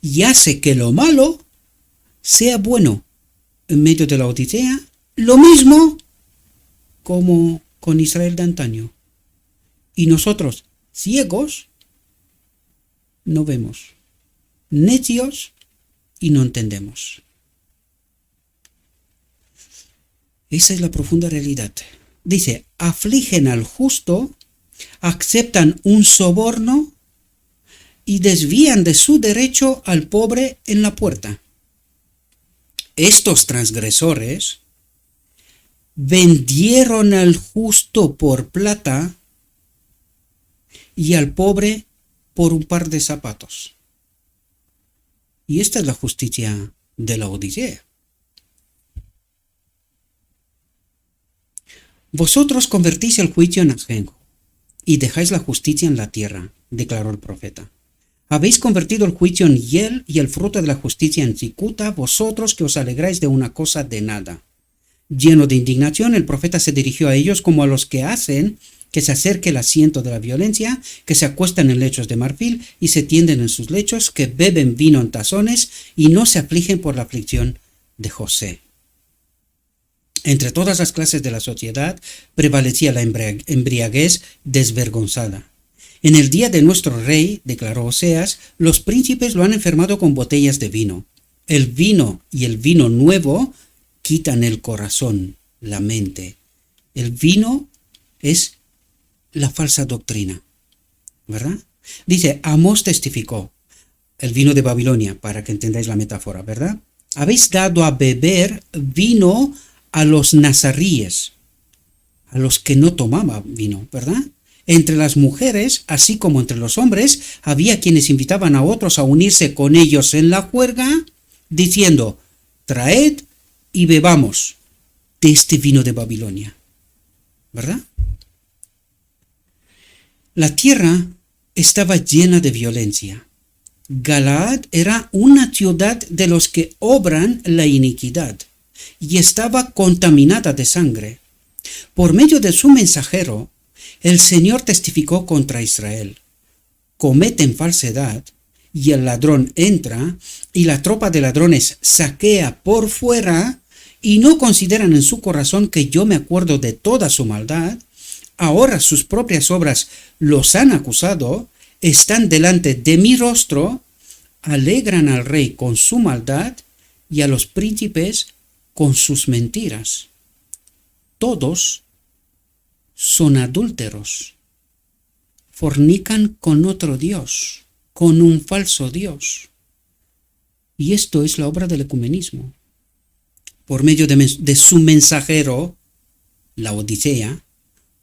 Y hace que lo malo sea bueno. En medio de la Odisea, lo mismo como con Israel de antaño. Y nosotros, ciegos, no vemos. Necios y no entendemos. Esa es la profunda realidad. Dice, afligen al justo, aceptan un soborno y desvían de su derecho al pobre en la puerta. Estos transgresores vendieron al justo por plata y al pobre por un par de zapatos. Y esta es la justicia de la Odisea. Vosotros convertís el juicio en ajenjo, y dejáis la justicia en la tierra, declaró el profeta. Habéis convertido el juicio en hiel y el fruto de la justicia en cicuta, vosotros que os alegráis de una cosa de nada. Lleno de indignación, el profeta se dirigió a ellos como a los que hacen que se acerque el asiento de la violencia, que se acuestan en lechos de marfil y se tienden en sus lechos, que beben vino en tazones y no se afligen por la aflicción de José. Entre todas las clases de la sociedad prevalecía la embriaguez desvergonzada. En el día de nuestro rey, declaró Oseas, los príncipes lo han enfermado con botellas de vino. El vino y el vino nuevo quitan el corazón, la mente. El vino es la falsa doctrina, ¿verdad? Dice, Amós testificó, el vino de Babilonia, para que entendáis la metáfora, ¿verdad? Habéis dado a beber vino a los nazaríes, a los que no tomaban vino, ¿verdad? Entre las mujeres, así como entre los hombres, había quienes invitaban a otros a unirse con ellos en la juerga, diciendo, traed y bebamos de este vino de Babilonia, ¿verdad? La tierra estaba llena de violencia. Galaad era una ciudad de los que obran la iniquidad y estaba contaminada de sangre. Por medio de su mensajero, el Señor testificó contra Israel. Cometen falsedad y el ladrón entra y la tropa de ladrones saquea por fuera y no consideran en su corazón que yo me acuerdo de toda su maldad. Ahora sus propias obras los han acusado, están delante de mi rostro, alegran al rey con su maldad y a los príncipes con sus mentiras. Todos son adúlteros, fornican con otro Dios, con un falso Dios. Y esto es la obra del ecumenismo. Por medio de su mensajero, la Odisea,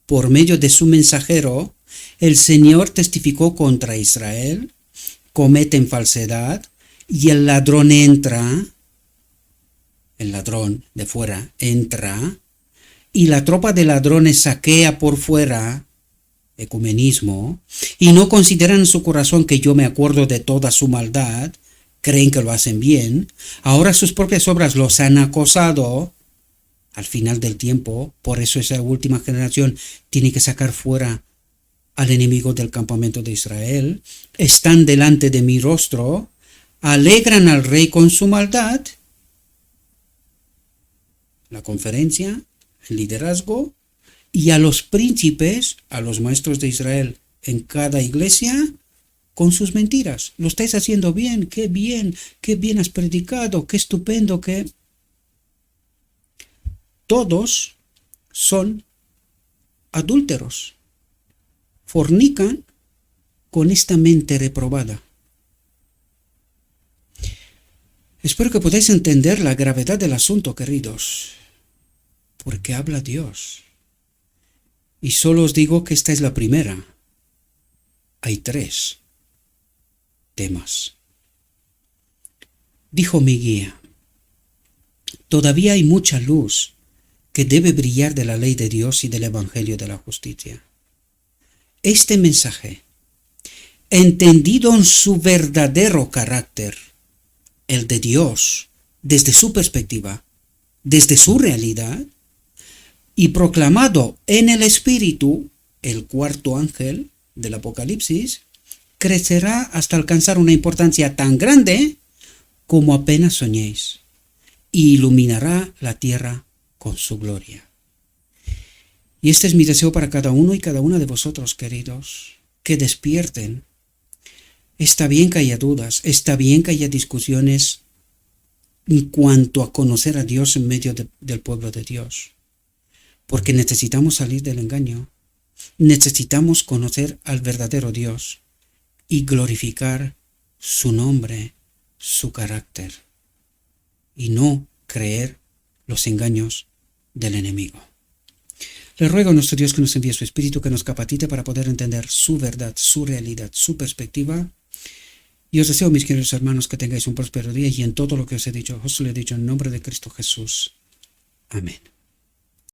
por medio de su mensajero, el Señor testificó contra Israel, cometen falsedad, y el ladrón entra, el ladrón de fuera entra, y la tropa de ladrones saquea por fuera, ecumenismo, y no consideran en su corazón que yo me acuerdo de toda su maldad, creen que lo hacen bien, ahora sus propias obras los han acosado. Al final del tiempo, por eso esa última generación tiene que sacar fuera al enemigo del campamento de Israel, están delante de mi rostro, alegran al rey con su maldad, la conferencia, el liderazgo, y a los príncipes, a los maestros de Israel en cada iglesia, con sus mentiras. Lo estáis haciendo bien, qué bien has predicado, qué estupendo, qué... Todos son adúlteros, fornican con esta mente reprobada. Espero que podáis entender la gravedad del asunto, queridos, porque habla Dios. Y solo os digo que esta es la primera. Hay 3 temas. Dijo mi guía, todavía hay mucha luz que debe brillar de la ley de Dios y del Evangelio de la justicia. Este mensaje, entendido en su verdadero carácter, el de Dios, desde su perspectiva, desde su realidad, y proclamado en el Espíritu, el 4º ángel del Apocalipsis, crecerá hasta alcanzar una importancia tan grande como apenas soñéis, y iluminará la tierra con su gloria. Y este es mi deseo para cada uno y cada una de vosotros, queridos, que despierten. Está bien que haya dudas, está bien que haya discusiones en cuanto a conocer a Dios en medio del pueblo de Dios, porque necesitamos salir del engaño, necesitamos conocer al verdadero Dios y glorificar su nombre, su carácter, y no creer los engaños del enemigo. Le ruego a nuestro Dios que nos envíe su Espíritu, que nos capacite para poder entender su verdad, su realidad, su perspectiva. Y os deseo, mis queridos hermanos, que tengáis un próspero día y en todo lo que os he dicho, os lo he dicho en nombre de Cristo Jesús. Amén.